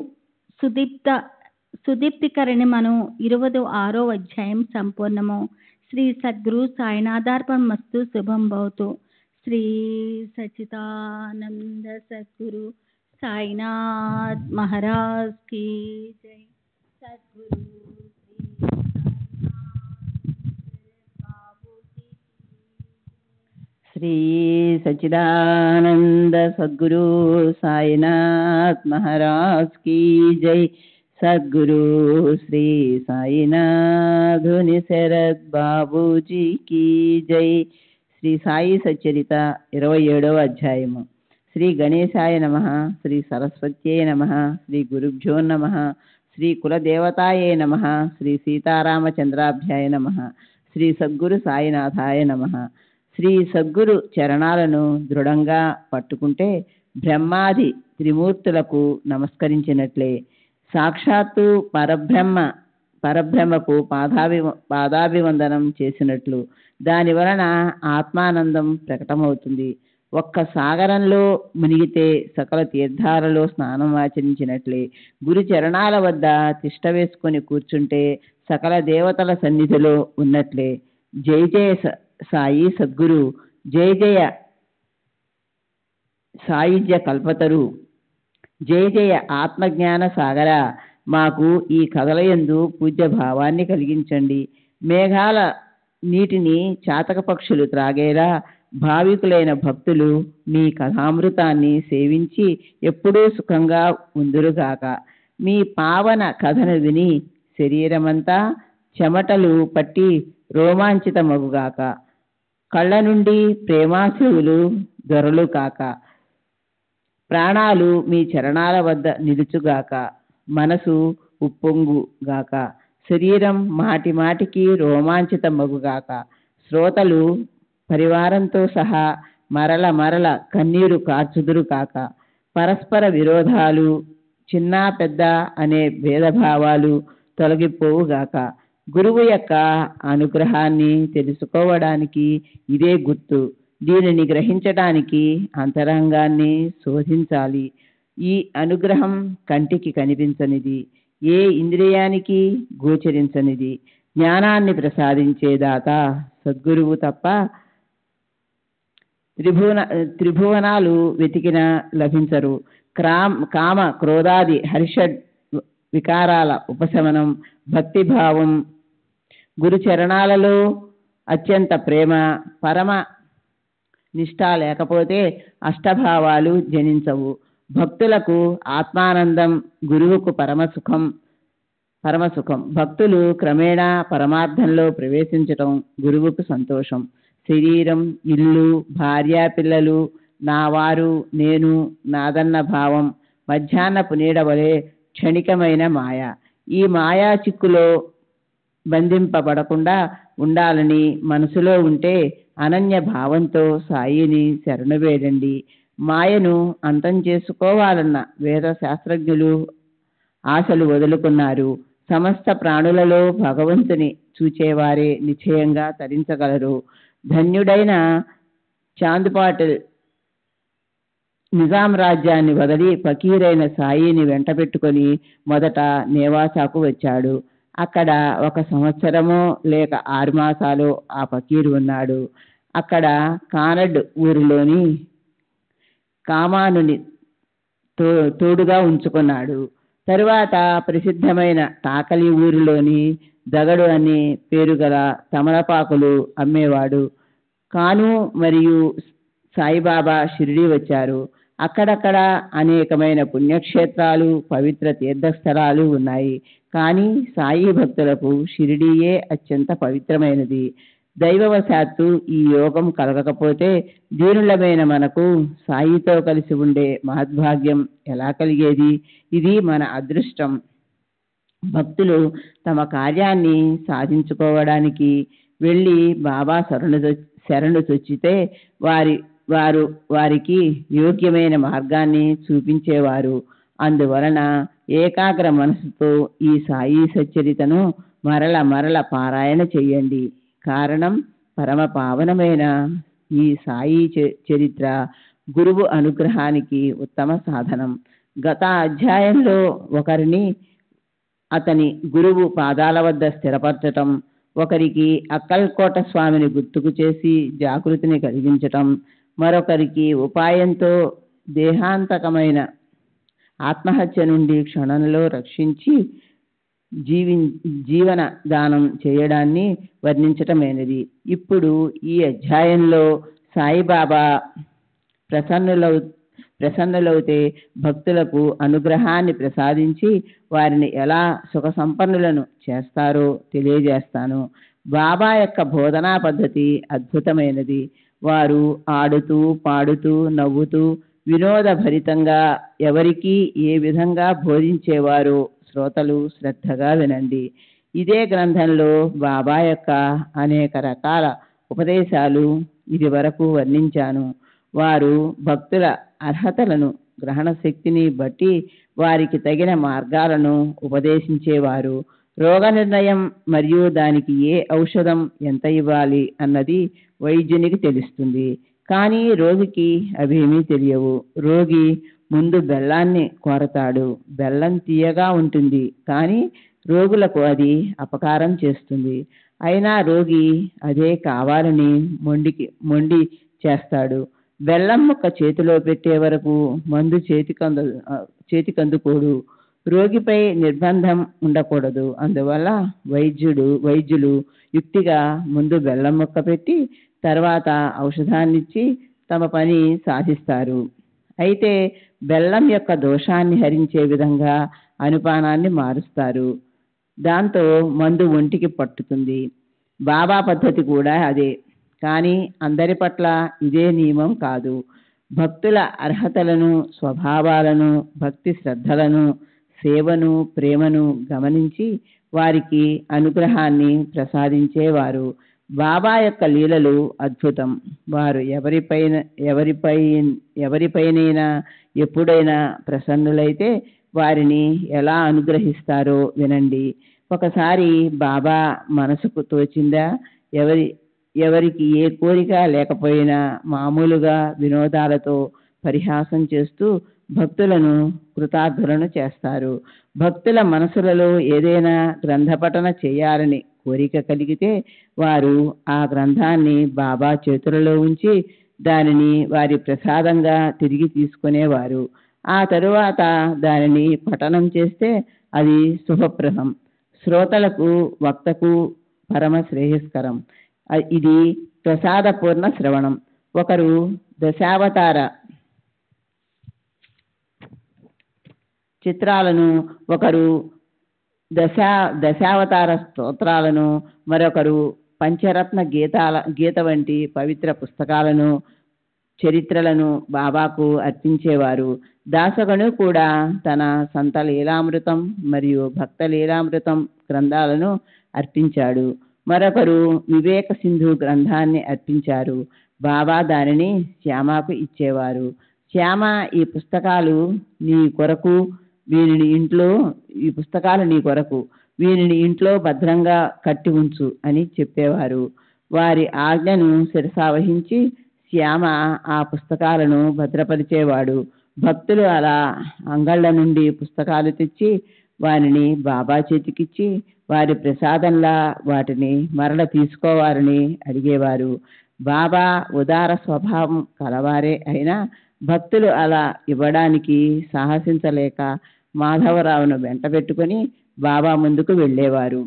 సుదీప్తికరణమను 26వ అధ్యాయం సంపూర్ణము. శ్రీ సద్గురు సాయినాథార్పణమస్తు. శుభం భవతు. శ్రీ సచ్చిదానంద సద్గురు సాయినాథ్ మహారాజ్ की जय. सद्गुरु श्री सच्चिदानंद सद्गुरु साईनाथ महाराज की जय. सद्गुरु श्री साईनाथ शरद बाबूजी की जय. శ్రీ సాయి సచ్చరిత 27వ అధ్యాయము. శ్రీ గణేశాయ నమః, శ్రీ సరస్వత్యై నమః, శ్రీ గురుభ్యో నమః, శ్రీ కులదేవతాయే నమః, శ్రీ సీతారామచంద్రాభ్యాయ నమః, శ్రీ సద్గురు సాయినాథాయ నమః. శ్రీ సద్గురు చరణాలను దృఢంగా పట్టుకుంటే బ్రహ్మాది త్రిమూర్తులకు నమస్కరించినట్లే. సాక్షాత్తు పరబ్రహ్మకు పాదాభివందనం చేసినట్లు. దాని వలన ఆత్మానందం ప్రకటమవుతుంది. ఒక్క సాగరంలో మునిగితే సకల తీర్థాలలో స్నానం ఆచరించినట్లే. గురు చరణాల వద్ద తిష్ట వేసుకొని కూర్చుంటే సకల దేవతల సన్నిధిలో ఉన్నట్లే. జయ జయ సాయి సద్గురు, జయ జయ సాయుజ్య కల్పతరు, జయ జయ ఆత్మజ్ఞాన సాగర. మాకు ఈ కథలయందు పూజ్య భావాన్ని కలిగించండి. మేఘాల నీటిని చాతక పక్షులు త్రాగేలా భావికులైన భక్తులు మీ కథామృతాన్ని సేవించి ఎప్పుడూ సుఖంగా ఉందురుగాక. మీ పావన కథను విని శరీరమంతా చెమటలు పట్టి రోమాంచితమగుగాక. కళ్ళ నుండి ప్రేమాశ్రువులు దొరలు కాక. ప్రాణాలు మీ చరణాల వద్ద నిలుచుగాక, మనసు ఉప్పొంగుగాక, శరీరం మాటి మాటికి రోమాంచితమగుగాక, శ్రోతలు పరివారంతో సహా మరల మరల కన్నీరు కార్చుదురు కాక, పరస్పర విరోధాలు, చిన్న పెద్ద అనే భేదభావాలు తొలగిపోవుగాక. గురువు యొక్క అనుగ్రహాన్ని తెలుసుకోవడానికి ఇదే గుర్తు. దీనిని గ్రహించడానికి అంతరంగాన్ని శోధించాలి. ఈ అనుగ్రహం కంటికి కనిపించనిది, ఏ ఇంద్రియానికి గోచరించనిది. జ్ఞానాన్ని ప్రసాదించేదాత సద్గురువు తప్ప త్రిభువనాలు వెతికినా లభించరు. కామ క్రోధాది హర్ష వికారాల ఉపశమనం, భక్తిభావం, గురుచరణాలలో అత్యంత ప్రేమ, పరమ నిష్ఠ లేకపోతే అష్టభావాలు జనించవు. భక్తులకు ఆత్మానందం, గురువుకు పరమసుఖం. భక్తులు క్రమేణా పరమార్థంలో ప్రవేశించటం గురువుకు సంతోషం. శరీరం, ఇల్లు, భార్య, పిల్లలు, నావారు, నేను, నాదన్న భావం మధ్యాహ్నపు నీడ వలె క్షణికమైన మాయ. ఈ మాయా చిక్కులో బంధింపబడకుండా ఉండాలని మనసులో ఉంటే అనన్య భావంతో సాయిని శరణు వేడండి. మాయను అంతం చేసుకోవాలన్న వేద శాస్త్రజ్ఞులు ఆశలు వదులుకున్నారు. సమస్త ప్రాణులలో భగవంతుని చూచేవారే నిశ్చయంగా తరించగలరు. ధన్యుడైన చాందుపాటిల్ నిజాం రాజ్యాన్ని వదిలి ఫకీరైన సాయిని వెంట పెట్టుకొని మొదట నేవాసాకు వచ్చాడు. అక్కడ 1 సంవత్సరమో లేక 6 మాసాలు ఆ ఫకీరు ఉన్నాడు. అక్కడ కానడ్ ఊరిలోని కామానుని తోడుగా ఉంచుకున్నాడు. తరువాత ప్రసిద్ధమైన టాకలి ఊరిలోని దగడు అనే పేరు గల తమలపాకులు అమ్మేవాడు. కాను మరియు సాయిబాబా షిరిడి వచ్చారు. అక్కడక్కడ అనేకమైన పుణ్యక్షేత్రాలు, పవిత్ర తీర్థస్థలాలు ఉన్నాయి. కానీ సాయి భక్తులకు షిరిడీయే అత్యంత పవిత్రమైనది. దైవవశాత్తు ఈ యోగం కలగకపోతే దీనులమైన మనకు సాయితో కలిసి ఉండే మహద్భాగ్యం ఎలా కలిగేది? ఇది మన అదృష్టం. భక్తులు తమ కార్యాన్ని సాధించుకోవడానికి వెళ్ళి బాబా శరణు చొచ్చితే వారికి యోగ్యమైన మార్గాన్ని చూపించేవారు. అందువలన ఏకాగ్ర మనసుతో ఈ సాయి సచ్చరితను మరల పారాయణ చెయ్యండి. కారణం, పరమ పావనమైన ఈ సాయి చరిత్ర గురువు అనుగ్రహానికి ఉత్తమ సాధనం. గత అధ్యాయంలో ఒకరిని అతని గురువు పాదాల వద్ద స్థిరపరచటం, ఒకరికి అక్కల్కోట స్వామిని గుర్తుకు చేసి జాగృతిని కలిగించటం, మరొకరికి ఉపాయంతో దేహాంతకమైన ఆత్మహత్య నుండి క్షణంలో రక్షించి జీవన దానం చేయడాన్ని వర్ణించటమైనది. ఇప్పుడు ఈ అధ్యాయంలో సాయిబాబా ప్రసన్నులవుతే భక్తులకు అనుగ్రహాన్ని ప్రసాదించి వారిని ఎలా సుఖ సంపన్నులను చేస్తారో తెలియజేస్తాను. బాబా యొక్క బోధనా పద్ధతి అద్భుతమైనది. వారు ఆడుతూ పాడుతూ నవ్వుతూ వినోదభరితంగా ఎవరికి ఏ విధంగా బోధించేవారో శ్రోతలు శ్రద్ధగా వినండి. ఇదే గ్రంథంలో బాబా యొక్క అనేక రకాల ఉపదేశాలు ఇది వరకు వర్ణించాను. వారు భక్తుల అర్హతలను, గ్రహణ శక్తిని బట్టి వారికి తగిన మార్గాలను ఉపదేశించేవారు. రోగ నిర్ణయం మరియు దానికి ఏ ఔషధం ఎంత ఇవ్వాలి అన్నది వైద్యునికి తెలుస్తుంది. కానీ రోగికి అవేమీ తెలియవు. రోగి ముందు బెల్లాన్ని కోరతాడు. బెల్లం తీయగా ఉంటుంది, కానీ రోగులకు అది అపకారం చేస్తుంది. అయినా రోగి అదే కావాలని మొండి చేస్తాడు. బెల్లం ముక్క చేతిలో పెట్టే వరకు మందు చేతికందుకోడు. రోగిపై నిర్బంధం ఉండకూడదు. అందువల్ల వైద్యులు యుక్తిగా ముందు బెల్లం ముక్క పెట్టి తర్వాత ఔషధాన్నిచ్చి తమ పని సాధిస్తారు. అయితే బెల్లం యొక్క దోషాన్ని హరించే విధంగా అనుపానాన్ని మారుస్తారు. దాంతో మందు ఒంటికి పట్టుతుంది. బాబా పద్ధతి కూడా అదే. కానీ అందరి పట్ల ఇదే నియమం కాదు. భక్తుల అర్హతలను, స్వభావాలను, భక్తి శ్రద్ధలను, సేవను, ప్రేమను గమనించి వారికి అనుగ్రహాన్ని ప్రసాదించేవారు. బాబా యొక్క లీలలు అద్భుతం. వారు ఎవరిపైనైనా ఎప్పుడైనా ప్రసన్నులైతే వారిని ఎలా అనుగ్రహిస్తారో వినండి. ఒకసారి బాబా మనసుకు తోచిందా, ఎవరికి ఏ కోరిక లేకపోయినా మామూలుగా వినోదాలతో పరిహాసం చేస్తూ భక్తులను కృతార్థులను చేస్తారు. భక్తుల మనసులలో ఏదైనా గ్రంథపఠన చేయాలని కోరిక కలిగితే వారు ఆ గ్రంథాన్ని బాబా చేతులలో ఉంచి దానిని వారి ప్రసాదంగా తిరిగి తీసుకునేవారు. ఆ తరువాత దానిని పఠనం చేస్తే అది శుభప్రదం, శ్రోతలకు, వక్తకు పరమ శ్రేయస్కరం. ఇది ప్రసాదపూర్ణ శ్రవణం. ఒకరు దశావతార చిత్రాలను, ఒకరు దశావతార స్తోత్రాలను, మరొకరు పంచరత్న గీత వంటి పవిత్ర పుస్తకాలను, చరిత్రలను బాబాకు అర్పించేవారు. దాసగను కూడా తన సంత లీలామృతం మరియు భక్త లీలామృతం గ్రంథాలను అర్పించాడు. మరొకరు వివేక సింధు గ్రంథాన్ని అర్పించారు. బాబా దానిని శ్యామకు ఇచ్చేవారు. శ్యామ, ఈ పుస్తకాలు నీ కొరకు, వీనిని ఇంట్లో భద్రంగా కట్టి ఉంచు అని చెప్పేవారు. వారి ఆజ్ఞను శిరసావహించి శ్యామ ఆ పుస్తకాలను భద్రపరిచేవాడు. భక్తులు అలా అంగళ్ళ నుండి పుస్తకాలు తెచ్చి వారిని బాబా చేతికిచ్చి వారి ప్రసాదంలా వాటిని మరల తీసుకోవాలని అడిగేవారు. బాబా ఉదార స్వభావం కలవారే అయినా భక్తులు అలా ఇవ్వడానికి సాహసించలేక మాధవరావును వెంట పెట్టుకుని బాబా ముందుకు వెళ్ళేవారు.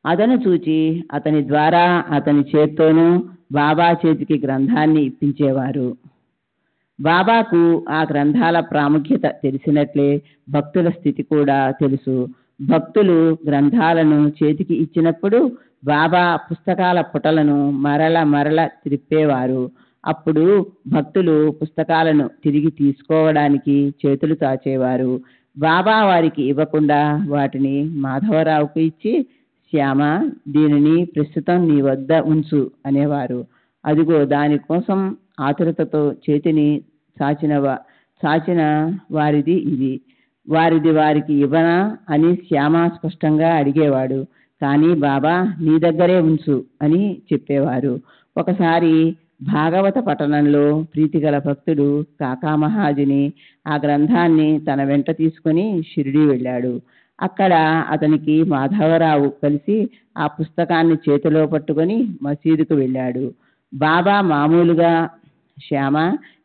అతను చూచి అతని ద్వారా అతని చేత్తోనూ బాబా చేతికి గ్రంథాన్ని ఇప్పించేవారు. బాబాకు ఆ గ్రంథాల ప్రాముఖ్యత తెలిసినట్లే భక్తుల స్థితి కూడా తెలుసు. భక్తులు గ్రంథాలను చేతికి ఇచ్చినప్పుడు బాబా పుస్తకాల పుటలను మరల త్రిప్పేవారు. అప్పుడు భక్తులు పుస్తకాలను తిరిగి తీసుకోవడానికి చేతులు చాచేవారు. బాబా వారికి ఇవ్వకుండా వాటిని మాధవరావుకు ఇచ్చి, శ్యామ, దీనిని ప్రస్తుతం నీ వద్ద ఉంచు అనేవారు. అదిగో దానికోసం ఆతురతతో చేతిని చాచిన వారిది ఇది. వారికి ఇవ్వనా అని శ్యామ స్పష్టంగా అడిగేవాడు. కానీ బాబా నీ దగ్గరే ఉంచు అని చెప్పేవారు. ఒకసారి భాగవత పఠనంలో ప్రీతిగల భక్తుడు కాకా మహాజని ఆ గ్రంథాన్ని తన వెంట తీసుకుని షిరిడీ వెళ్ళాడు. అక్కడ అతనికి మాధవరావు కలిసి ఆ పుస్తకాన్ని చేతిలో పట్టుకొని మసీదుకు వెళ్ళాడు. బాబా మామూలుగా, శ్యామ,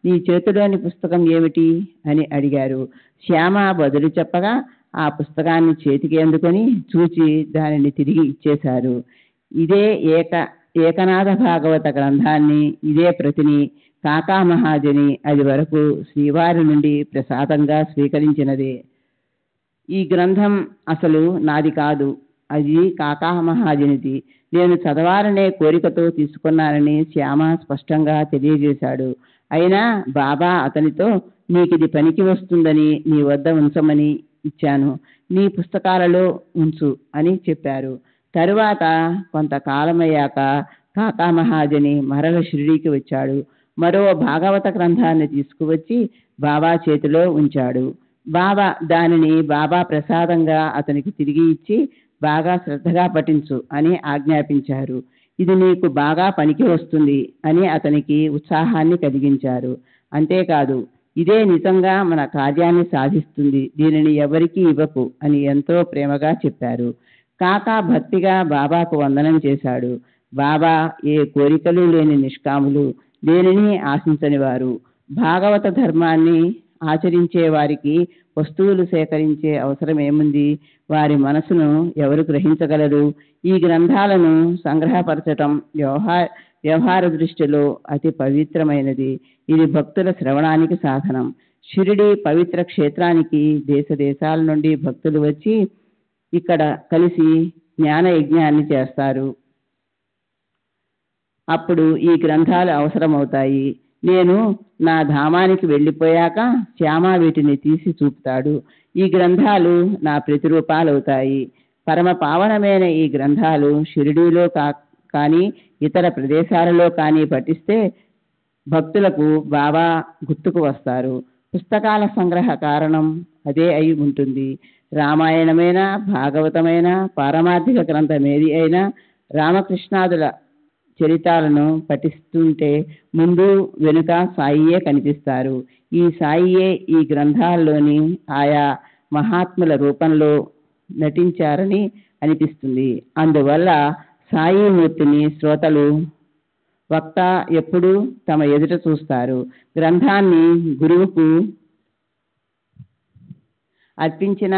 నీ చేతిలోని పుస్తకం ఏమిటి అని అడిగారు. శ్యామ బదులు చెప్పగా ఆ పుస్తకాన్ని చేతికి అందుకొని చూచి దానిని తిరిగి ఇచ్చేశారు. ఇదే ఏకనాథ భాగవత గ్రంథాన్ని, ఇదే ప్రతిని కాకా మహాజని అది వరకు శ్రీవారి నుండి ప్రసాదంగా స్వీకరించినదే. ఈ గ్రంథం అసలు నాది కాదు, అది కాకా మహాజనిది. నేను చదవాలనే కోరికతో తీసుకున్నానని శ్యామ స్పష్టంగా తెలియజేశాడు. అయినా బాబా అతనితో, నీకిది పనికి వస్తుందని నీ వద్ద ఉంచమని ఇచ్చాను, నీ పుస్తకాలలో ఉంచు అని చెప్పారు. తరువాత కొంతకాలమయ్యాక కాకా మహాజని మరల షిరిడీకి వచ్చాడు. మరో భాగవత గ్రంథాన్ని తీసుకువచ్చి బాబా చేతిలో ఉంచాడు. దానిని బాబా ప్రసాదంగా అతనికి తిరిగి ఇచ్చి, బాగా శ్రద్ధగా పఠించు అని ఆజ్ఞాపించారు. ఇది నీకు బాగా పనికి వస్తుంది అని అతనికి ఉత్సాహాన్ని కలిగించారు. అంతేకాదు, ఇదే నిజంగా మన కార్యాన్ని సాధిస్తుంది, దీనిని ఎవరికీ ఇవ్వకు అని ఎంతో ప్రేమగా చెప్పారు. కాకా భక్తిగా బాబాకు వందనం చేశాడు. బాబా ఏ కోరికలు లేని నిష్కాములు, దేనిని ఆశించని వారు. భాగవత ధర్మాన్ని ఆచరించే వారికి వస్తువులు సేకరించే అవసరం ఏముంది? వారి మనసును ఎవరు గ్రహించగలరు? ఈ గ్రంథాలను సంగ్రహపరచటం వ్యవహార దృష్టిలో అతి పవిత్రమైనది. ఇది భక్తుల శ్రవణానికి సాధనం. షిరిడి పవిత్ర క్షేత్రానికి దేశ దేశాల నుండి భక్తులు వచ్చి ఇక్కడ కలిసి జ్ఞాన యజ్ఞాన్ని చేస్తారు. అప్పుడు ఈ గ్రంథాలు అవసరమవుతాయి. నేను నా ధామానికి వెళ్ళిపోయాక శ్యామ వీటిని తీసి చూపుతాడు. ఈ గ్రంథాలు నా ప్రతిరూపాలవుతాయి. పరమ పావనమైన ఈ గ్రంథాలు షిరిడీలో కానీ ఇతర ప్రదేశాలలో కానీ పఠిస్తే భక్తులకు బాబా గుర్తుకు వస్తారు. పుస్తకాల సంగ్రహ కారణం అదే అయి ఉంటుంది. రామాయణమైన, భాగవతమైన, పారమార్థిక గ్రంథం ఏది అయినా రామకృష్ణాదుల చరితాలను పఠిస్తుంటే ముందు వెనుక సాయియే కనిపిస్తారు. ఈ సాయియే ఈ గ్రంథాల్లోని ఆయా మహాత్ముల రూపంలో నటించారని అనిపిస్తుంది. అందువల్ల సాయిమూర్తిని శ్రోతలు వక్త ఎప్పుడూ తమ ఎదుట చూస్తారు. గ్రంథాన్ని గురువుకు అర్పించిన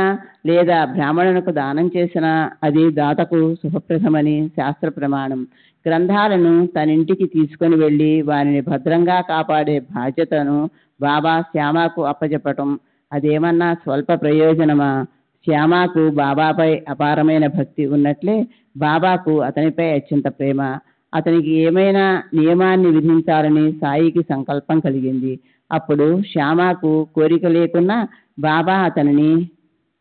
లేదా బ్రాహ్మణులకు దానం చేసిన అది దాతకు శుభప్రదమని శాస్త్ర ప్రమాణం. గ్రంథాలను తన ఇంటికి తీసుకొని వెళ్ళి వారిని భద్రంగా కాపాడే బాధ్యతను బాబా శ్యామకు అప్పచెప్పటం అదేమన్నా స్వల్ప ప్రయోజనమా? శ్యామకు బాబాపై అపారమైన భక్తి ఉన్నట్లే బాబాకు అతనిపై అత్యంత ప్రేమ. అతనికి ఏమైనా నియమాన్ని విధించాలని సాయికి సంకల్పం కలిగింది. అప్పుడు శ్యామకు కోరిక లేకున్నా బాబా అతనిని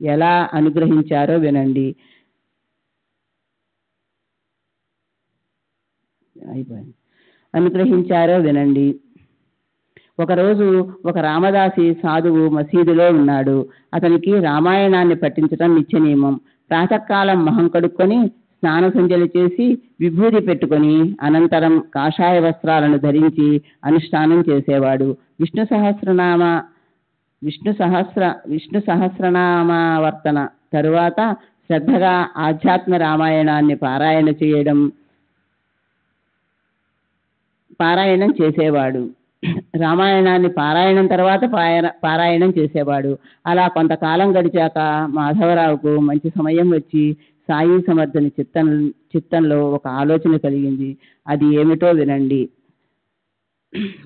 ఎలా అనుగ్రహించారో వినండి. ఒకరోజు ఒక రామదాసి సాధువు మసీదులో ఉన్నాడు. అతనికి రామాయణాన్ని పఠించటం నిత్య నియమం. ప్రాతకాలం మొహం కడుక్కొని స్నాన సంధ్యలు చేసి విభూది పెట్టుకొని అనంతరం కాషాయ వస్త్రాలను ధరించి అనుష్ఠానం చేసేవాడు. విష్ణు సహస్రనామావర్తన తరువాత శ్రద్ధగా ఆధ్యాత్మ రామాయణాన్ని పారాయణం చేసేవాడు. రామాయణాన్ని పారాయణం తర్వాత పారాయణం చేసేవాడు. అలా కొంతకాలం గడిచాక మాధవరావుకు మంచి సమయం వచ్చి సాయి సమర్థుని చిత్తంలో ఒక ఆలోచన కలిగింది. అది ఏమిటో వినండి.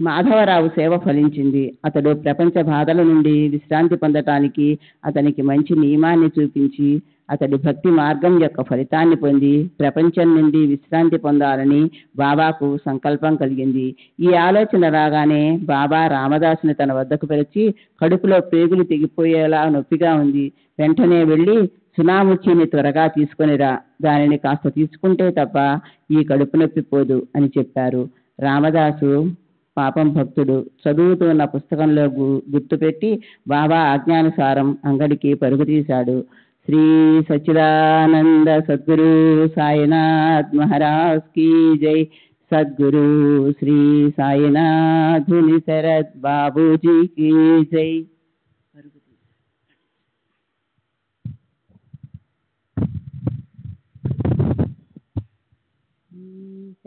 మాధవరావు సేవ ఫలించింది. అతడు ప్రపంచ బాధల నుండి విశ్రాంతి పొందటానికి అతనికి మంచి నియమాన్ని చూపించి అతడి భక్తి మార్గం యొక్క ఫలితాన్ని పొంది ప్రపంచం నుండి విశ్రాంతి పొందాలని బాబాకు సంకల్పం కలిగింది. ఈ ఆలోచన రాగానే బాబా రామదాసుని తన వద్దకు పిలిచి, కడుపులో పేగులు తెగిపోయేలా నొప్పిగా ఉంది, వెంటనే వెళ్ళి సునాముచ్చిని త్వరగా తీసుకొనిరా, దానిని కాస్త తీసుకుంటే తప్ప ఈ కడుపు నొప్పి పోదు అని చెప్పారు. రామదాసు పాపం భక్తుడు చదువుతున్న పుస్తకంలో గుర్తుపెట్టి బాబా ఆజ్ఞానుసారం అంగడికి పరుగు తీశాడు. శ్రీ సచ్చిదానంద సద్గురు సాయినాథ్ మహారాజ్ కీ జై. సద్గురు శ్రీ సాయినాథుని శరత్ బాబూజీ కీ జై.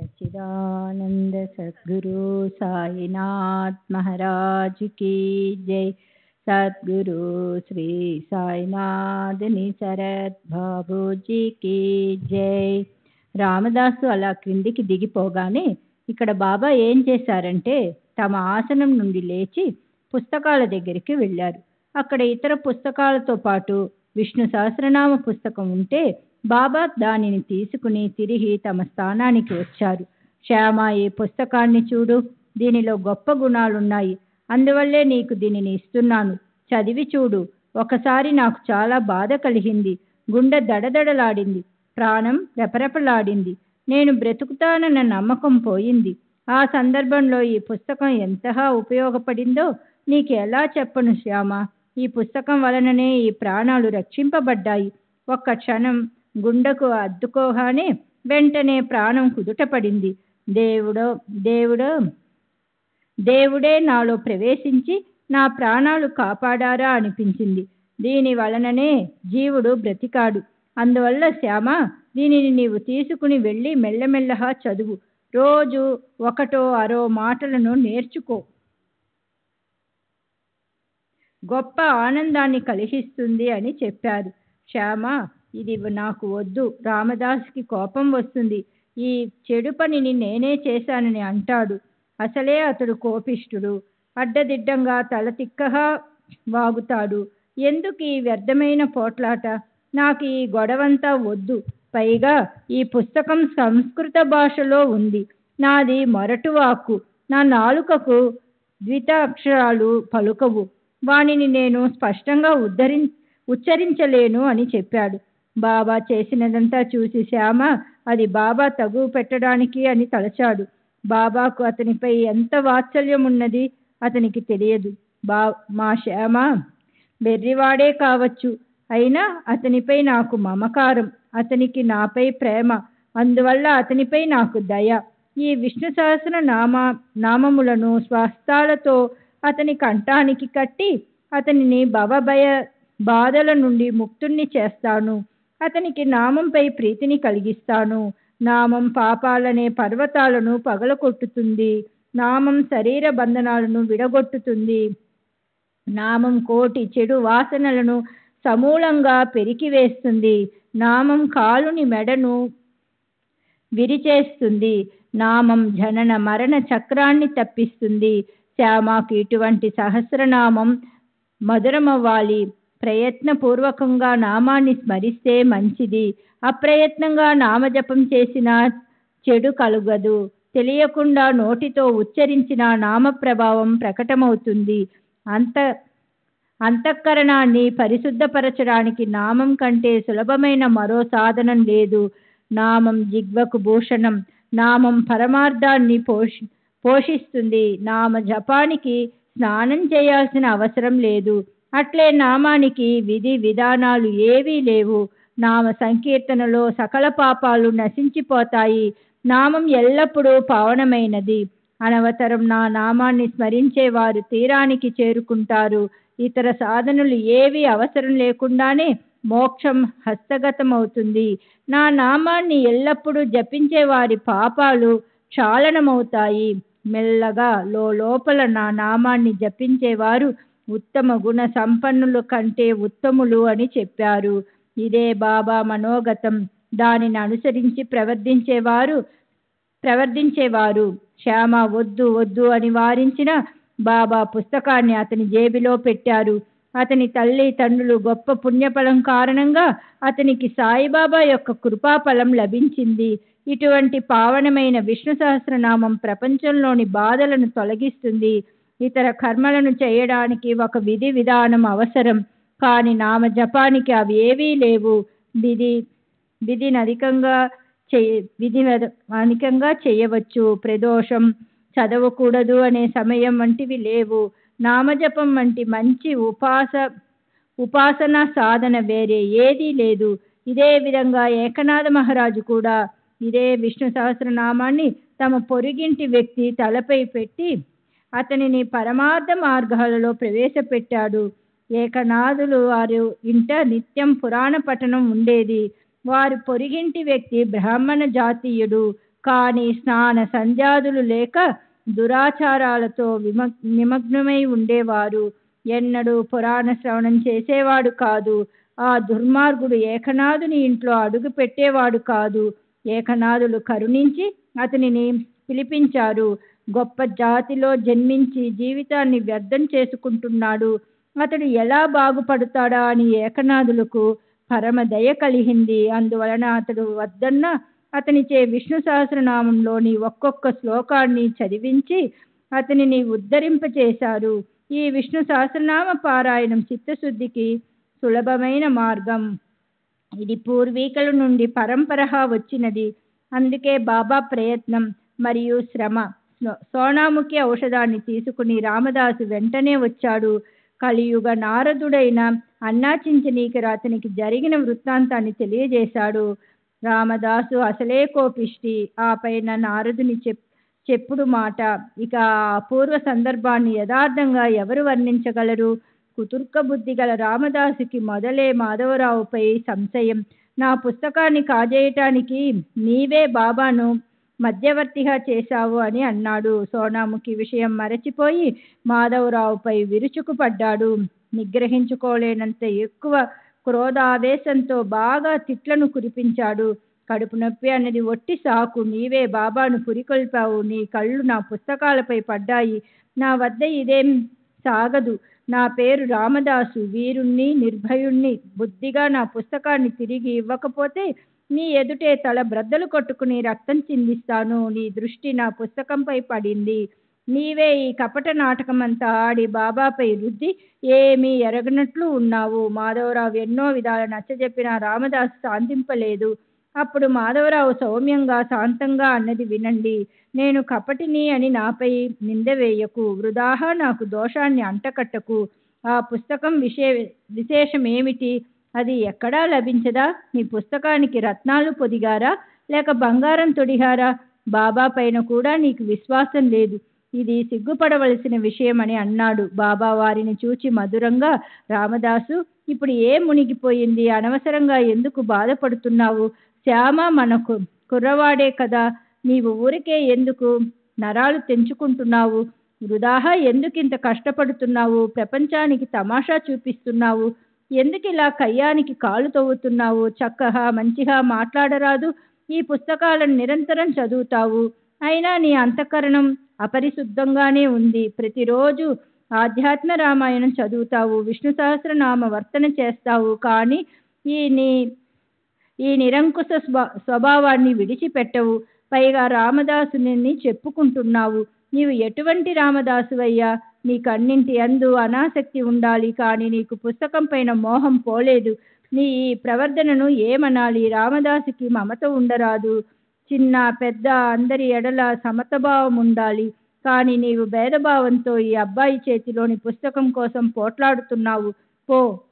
सच्चिदानंद सद्गुरु साईनाथ महाराज की जय. सद्गुरु श्री साईनाथ निसरत बाबूजी की जय. రామదాసు అలా క్రిందికి దిగిపోగానే ఇక్కడ బాబా ఏం చేశారంటే తమ ఆసనం నుండి లేచి పుస్తకాల దగ్గరికి వెళ్ళారు. అక్కడ ఇతర పుస్తకాలతో పాటు విష్ణు సహస్రనామ పుస్తకం ఉంటే బాబా దానిని తీసుకుని తిరిగి తమ స్థానానికి వచ్చారు. శ్యామ, ఈ పుస్తకాన్ని చూడు, దీనిలో గొప్ప గుణాలున్నాయి, అందువల్లే నీకు దీనిని ఇస్తున్నాను, చదివి చూడు. ఒకసారి నాకు చాలా బాధ కలిగింది, గుండె దడదడలాడింది, ప్రాణం రెపరెపలాడింది, నేను బ్రతుకుతానన్న నమ్మకం పోయింది. ఆ సందర్భంలో ఈ పుస్తకం ఎంతగా ఉపయోగపడిందో నీకు ఎలా చెప్పను శ్యామ. ఈ పుస్తకం వలననే ఈ ప్రాణాలు రక్షింపబడ్డాయి. ఒక్క క్షణం గుండెకు అద్దుకోగానే వెంటనే ప్రాణం కుదుటపడింది. దేవుడే నాలో ప్రవేశించి నా ప్రాణాలు కాపాడారా అనిపించింది. దీని వలననే జీవుడు బ్రతికాడు. అందువల్ల శ్యామ, దీనిని నీవు తీసుకుని వెళ్ళి మెల్లమెల్లగా చదువు. రోజు ఒకటో అరో మాటలను నేర్చుకో. గొప్ప ఆనందాన్ని కలిగిస్తుంది అని చెప్పారు. శ్యామ, ఇది నాకు వద్దు, రామదాస్కి కోపం వస్తుంది, ఈ చెడు పనిని నేనే చేశానని అంటాడు. అసలే అతడు కోపిష్ఠుడు, అడ్డదిడ్డంగా తలతిక్కగా వాగుతాడు. ఎందుకు ఈ వ్యర్థమైన పోట్లాట? నాకు ఈ గొడవంతా వద్దు. పైగా ఈ పుస్తకం సంస్కృత భాషలో ఉంది, నాది మొరటువాక్కు, నా నాలుకకు ద్వితాక్షరాలు పలుకవు, వానిని నేను స్పష్టంగా ఉచ్చరించలేను అని చెప్పాడు. బాబా చేసినదంతా చూసి శ్యామ అది బాబా తగువ పెట్టడానికి అని తలచాడు. బాబాకు అతనిపై ఎంత వాత్సల్యం ఉన్నది అతనికి తెలియదు. మా శ్యామ వెర్రివాడే కావచ్చు, అయినా అతనిపై నాకు మమకారం, అతనికి నాపై ప్రేమ, అందువల్ల అతనిపై నాకు దయ. ఈ విష్ణు సహస్ర నామములను స్వస్థాలతో అతని కంఠానికి కట్టి అతనిని భవభయ బాధల నుండి ముక్తుణ్ణి చేస్తాను. అతనికి నామంపై ప్రీతిని కలిగిస్తాను. నామం పాపాలనే పర్వతాలను పగలగొట్టుతుంది. నామం శరీర బంధనాలను విడగొట్టుతుంది. నామం కోటి చెడు వాసనలను సమూలంగా పెరికివేస్తుంది. నామం కాలుని మెడను విరిచేస్తుంది. నామం జనన మరణ చక్రాన్ని తప్పిస్తుంది. శ్యామకు ఇటువంటి సహస్రనామం మధురమవ్వాలి. ప్రయత్నపూర్వకంగా నామాన్ని స్మరిస్తే మంచిది. అప్రయత్నంగా నామజపం చేసిన చెడు కలుగదు. తెలియకుండా నోటితో ఉచ్చరించిన నామ ప్రభావం ప్రకటమవుతుంది. అంతఃకరణాన్ని పరిశుద్ధపరచడానికి నామం కంటే సులభమైన మరో సాధనం లేదు. నామం జిహ్వకు భూషణం. నామం పరమార్థాన్ని పోషిస్తుంది. నామ జపానికి స్నానం చేయాల్సిన అవసరం లేదు. అట్లే నామానికి విధి విధానాలు ఏవీ లేవు. నామ సంకీర్తనలో సకల పాపాలు నశించిపోతాయి. నామం ఎల్లప్పుడూ పావనమైనది. అనవసరం నా నామాన్ని స్మరించే వారు తీరానికి చేరుకుంటారు. ఇతర సాధనలు ఏవి అవసరం లేకుండానే మోక్షం హస్తగతమవుతుంది. నా నామాన్ని ఎల్లప్పుడూ జపించే వారి పాపాలు క్షాళనమవుతాయి. మెల్లగా లోపల నా నామాన్ని జపించేవారు ఉత్తమ గుణ సంపన్నుల కంటే ఉత్తములు అని చెప్పారు. ఇదే బాబా మనోగతం. దానిని అనుసరించి ప్రవర్తించేవారు శ్యామ వద్దు వద్దు అని వారించిన బాబా పుస్తకాన్ని అతని జేబులో పెట్టారు. అతని తల్లి తండ్రులు గొప్ప పుణ్యఫలం కారణంగా అతనికి సాయిబాబా యొక్క కృపాఫలం లభించింది. ఇటువంటి పావనమైన విష్ణు సహస్రనామం ప్రపంచంలోని బాధలను తొలగిస్తుంది. ఇతర కర్మలను చేయడానికి ఒక విధి విధానం అవసరం, కానీ నామ జపానికి అవి ఏవీ లేవు. విధిని అధికంగా చేయవచ్చు. ప్రదోషం చదవకూడదు అనే సమయం వంటివి లేవు. నామజపం వంటి మంచి ఉపాసన సాధన వేరే ఏదీ లేదు. ఇదే విధంగా ఏకనాథ మహారాజు కూడా ఇదే విష్ణు సహస్రనామాన్ని తమ పొరుగింటి వ్యక్తి తలపై పెట్టి అతనిని పరమార్థ మార్గాలలో ప్రవేశపెట్టాడు. ఏకనాథులు వారు ఇంట నిత్యం పురాణ పఠనం ఉండేది. వారు పొరిగింటి వ్యక్తి బ్రాహ్మణ జాతీయుడు, కానీ స్నాన సంధ్యాదులు లేక దురాచారాలతో నిమగ్నమై ఉండేవారు. ఎన్నడూ పురాణ శ్రవణం చేసేవాడు కాదు. ఆ దుర్మార్గుడు ఏకనాథుని ఇంట్లో అడుగు పెట్టేవాడు కాదు. ఏకనాథులు కరుణించి అతనిని పిలిపించారు. గొప్ప జాతిలో జన్మించి జీవితాన్ని వ్యర్థం చేసుకుంటున్నాడు, అతడు ఎలా బాగుపడతాడా అని ఏకనాథులకు పరమ దయ కలిగింది. అందువలన అతడు వద్దన్న అతనిచే విష్ణు సహస్రనామంలోని ఒక్కొక్క శ్లోకాన్ని చదివించి అతనిని ఉద్ధరింపచేశారు. ఈ విష్ణు సహస్రనామ పారాయణం చిత్తశుద్ధికి సులభమైన మార్గం. ఇది పూర్వీకుల నుండి పరంపరగా వచ్చినది. అందుకే బాబా ప్రయత్నం మరియు శ్రమ. సోనాముఖి ఔషధాన్ని తీసుకుని రామదాసు వెంటనే వచ్చాడు. కలియుగ నారదుడైన అన్నాచించనీకర్ అతనికి జరిగిన వృత్తాంతాన్ని తెలియజేశాడు. రామదాసు అసలే కోపిష్టి, ఆ పైన నారదుని చెప్పుడు మాట. ఇక ఆ అపూర్వ సందర్భాన్ని యథార్థంగా ఎవరు వర్ణించగలరు? కుతుర్క బుద్ధి గల రామదాసుకి మొదలే మాధవరావుపై సంశయం. నా పుస్తకాన్ని కాజేయటానికి నీవే బాబాను మధ్యవర్తిగా చేశావు అని అన్నాడు. సోనాముఖి విషయం మరచిపోయి మాధవరావుపై విరుచుకుపడ్డాడు. నిగ్రహించుకోలేనంత ఎక్కువ క్రోధావేశంతో బాగా తిట్లను కురిపించాడు. కడుపు నొప్పి అన్నది ఒట్టి సాకు. నీవే బాబాను పురికొల్పావు. నీ కళ్ళు నా పుస్తకాలపై పడ్డాయి. నా వద్ద ఇదేం సాగదు. నా పేరు రామదాసు, వీరుణ్ణి, నిర్భయుణ్ణి. బుద్ధిగా నా పుస్తకాన్ని తిరిగి ఇవ్వకపోతే నీ ఎదుటే తల బ్రద్దలు కొట్టుకుని రక్తం చిందిస్తాను. నీ దృష్టి నా పుస్తకంపై పడింది. నీవే ఈ కపట నాటకమంతా ఆడి బాబాపై రుద్ది ఏమీ ఎరగనట్లు ఉన్నావు. మాధవరావు ఎన్నో విధాల నచ్చజెప్పినా రామదాసు శాంతింపలేదు. అప్పుడు మాధవరావు సౌమ్యంగా శాంతంగా అన్నది వినండి. నేను కపటిని అని నాపై నింద వేయకు. వృధాహా నాకు దోషాన్ని అంటకట్టకు. ఆ పుస్తకం విశేషమేమిటి? అది ఎక్కడా లభించదా? నీ పుస్తకానికి రత్నాలు పొదిగారా లేక బంగారం తొడిగారా? బాబా పైన కూడా నీకు విశ్వాసం లేదు. ఇది సిగ్గుపడవలసిన విషయమని అన్నాడు. బాబా వారిని చూచి మధురంగా, రామదాసు, ఇప్పుడు మునిగిపోయింది? అనవసరంగా ఎందుకు బాధపడుతున్నావు? శ్యామ మనకు కుర్రవాడే కదా, నీవు ఊరికే ఎందుకు నరాలు తెంచుకుంటున్నావు? వృధాహా ఎందుకింత కష్టపడుతున్నావు? ప్రపంచానికి తమాషా చూపిస్తున్నావు? ఎందుకిలా కయ్యానికి కాలు తవ్వుతున్నావు? చక్కగా మంచిగా మాట్లాడరాదు? ఈ పుస్తకాలను నిరంతరం చదువుతావు, అయినా నీ అంతఃకరణం అపరిశుద్ధంగానే ఉంది. ప్రతిరోజు ఆధ్యాత్మ రామాయణం చదువుతావు, విష్ణు సహస్రనామ వర్తన చేస్తావు, కానీ ఈ నిరంకుశ స్వభావాన్ని విడిచిపెట్టవు. పైగా రామదాసుని చెప్పుకుంటున్నావు. నీవు ఎటువంటి రామదాసువయ్యా? నీకన్నింటి యందు అనాసక్తి ఉండాలి, కానీ నీకు పుస్తకం పైన మోహం పోలేదు. నీ ఈ ప్రవర్తనను ఏమనాలి? రామదాసుకి మమత ఉండరాదు. చిన్న పెద్ద అందరి ఎడల సమతభావం ఉండాలి. కానీ నీవు భేదభావంతో ఈ అబ్బాయి చేతిలోని పుస్తకం కోసం పోట్లాడుతున్నావు.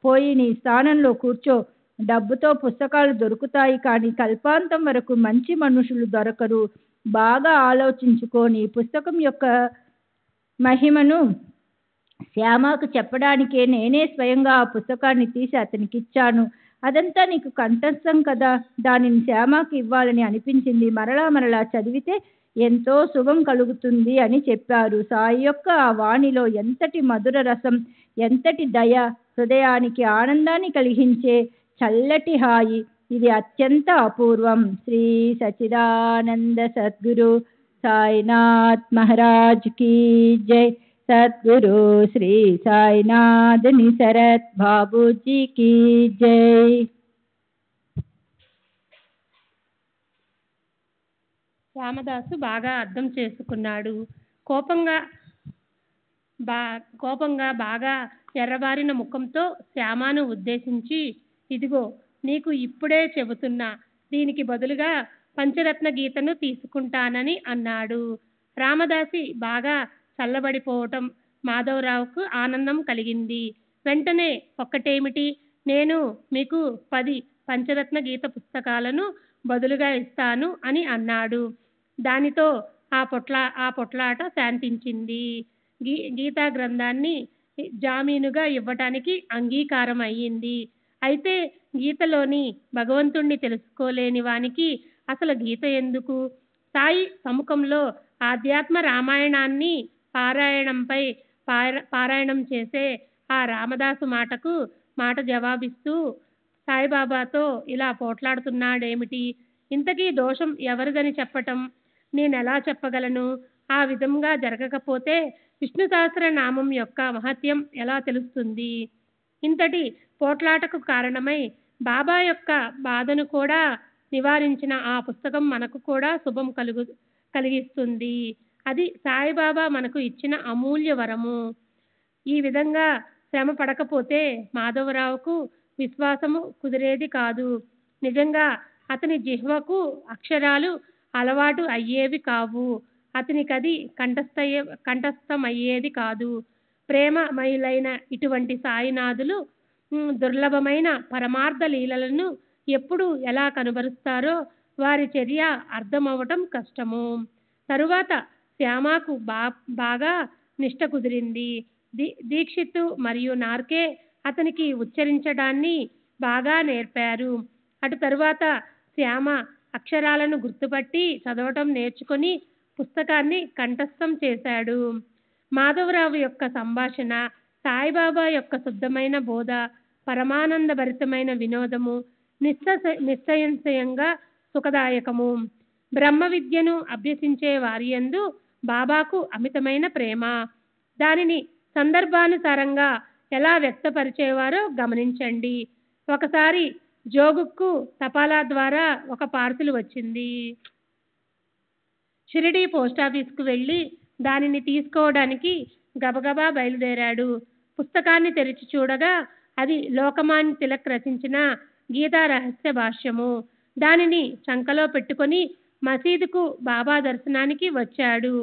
పోయి నీ స్థానంలో కూర్చో. డబ్బుతో పుస్తకాలు దొరుకుతాయి, కానీ కల్పాంతం వరకు మంచి మనుషులు దొరకరు. బాగా ఆలోచించుకో. నీ పుస్తకం యొక్క మహిమను శ్యామకు చెప్పడానికే నేనే స్వయంగా ఆ పుస్తకాన్ని తీసి అతనికి ఇచ్చాను. అదంతా నీకు కంఠస్థం కదా. దానిని శ్యామకు ఇవ్వాలని అనిపించింది. మరలా చదివితే ఎంతో శుభం కలుగుతుంది అని చెప్పారు. సాయి యొక్క ఆ వాణిలో ఎంతటి మధుర రసం, ఎంతటి దయ, హృదయానికి ఆనందాన్ని కలిగించే చల్లటి హాయి. ఇది అత్యంత అపూర్వం. శ్రీ సచిదానంద సద్గురు సాయినాథ్ మహారాజ్ కీ జై. సద్గురు శ్రీ సాయినాథ్ నిసరత్ బాబూజీ కీ జై. రామదాసు బాగా అర్థం చేసుకున్నాడు. కోపంగా బాగా ఎర్రబారిన ముఖంతో శ్యామను ఉద్దేశించి, ఇదిగో నీకు ఇప్పుడే చెబుతున్నా, దీనికి బదులుగా పంచరత్న గీతను తీసుకుంటానని అన్నాడు. రామదాసి బాగా చల్లబడిపోవటం మాధవరావుకు ఆనందం కలిగింది. వెంటనే, ఒక్కటేమిటి, నేను మీకు 10 పంచరత్న గీత పుస్తకాలను బదులుగా ఇస్తాను అని అన్నాడు. దానితో ఆ పొట్లాట శాంతించింది. గీతా గ్రంథాన్ని జామీనుగా ఇవ్వటానికి అంగీకారం అయ్యింది. అయితే గీతలోని భగవంతుణ్ణి తెలుసుకోలేని వానికి అసలు గీత ఎందుకు? సాయి సముఖంలో ఆధ్యాత్మ రామాయణాన్ని పారాయణం చేసే ఆ రామదాసు మాట జవాబిస్తూ సాయిబాబాతో ఇలా పోట్లాడుతున్నాడేమిటి? ఇంతకీ దోషం ఎవరిదని చెప్పటం నేనెలా చెప్పగలను? ఆ విధంగా జరగకపోతే విష్ణు సహస్రనామం యొక్క మహత్యం ఎలా తెలుస్తుంది? ఇంతటి పోట్లాటకు కారణమై బాబా యొక్క బాధను కూడా నివారించిన ఆ పుస్తకం మనకు కూడా శుభం కలిగిస్తుంది. అది సాయిబాబా మనకు ఇచ్చిన అమూల్య వరము. ఈ విధంగా శ్రమ పడకపోతే మాధవరావుకు విశ్వాసము కుదిరేది కాదు. నిజంగా అతని జిహ్వకు అక్షరాలు అలవాటు అయ్యేవి కావు. అతనికది కంఠస్థమయ్యేది కాదు. ప్రేమమయులైన ఇటువంటి సాయినాథులు దుర్లభమైన పరమార్థ లీలలను ఎప్పుడు ఎలా కనుబరుస్తారో వారి చర్య అర్థమవటం కష్టము. తరువాత శ్యామకు బాగా నిష్ట కుదిరింది. దీక్షిత్ మరియు నార్కే అతనికి ఉచ్చరించడాన్ని బాగా నేర్పారు. అటు తరువాత శ్యామ అక్షరాలను గుర్తుపట్టి చదవటం నేర్చుకొని పుస్తకాన్ని కంఠస్థం చేశాడు. మాధవరావు యొక్క సంభాషణ, సాయిబాబా యొక్క శుద్ధమైన బోధ, పరమానందభరితమైన వినోదము నిశ్చయంగా సుఖదాయకము. బ్రహ్మ విద్యను అభ్యసించే వారియందు బాబాకు అమితమైన ప్రేమ. దానిని సందర్భానుసారంగా ఎలా వ్యక్తపరిచేవారో గమనించండి. ఒకసారి జోగుకు తపాలా ద్వారా ఒక పార్సిల్ వచ్చింది. షిరిడీ పోస్టాఫీస్కు వెళ్ళి దానిని తీసుకోవడానికి గబగబా బయలుదేరాడు. పుస్తకాన్ని తెరిచి చూడగా అది లోకమాన్య తిలక్ రచించిన గీతా రహస్య భాష్యము. దానిని చంకలో పెట్టుకొని మసీదుకు బాబా దర్శనానికి వచ్చాడు.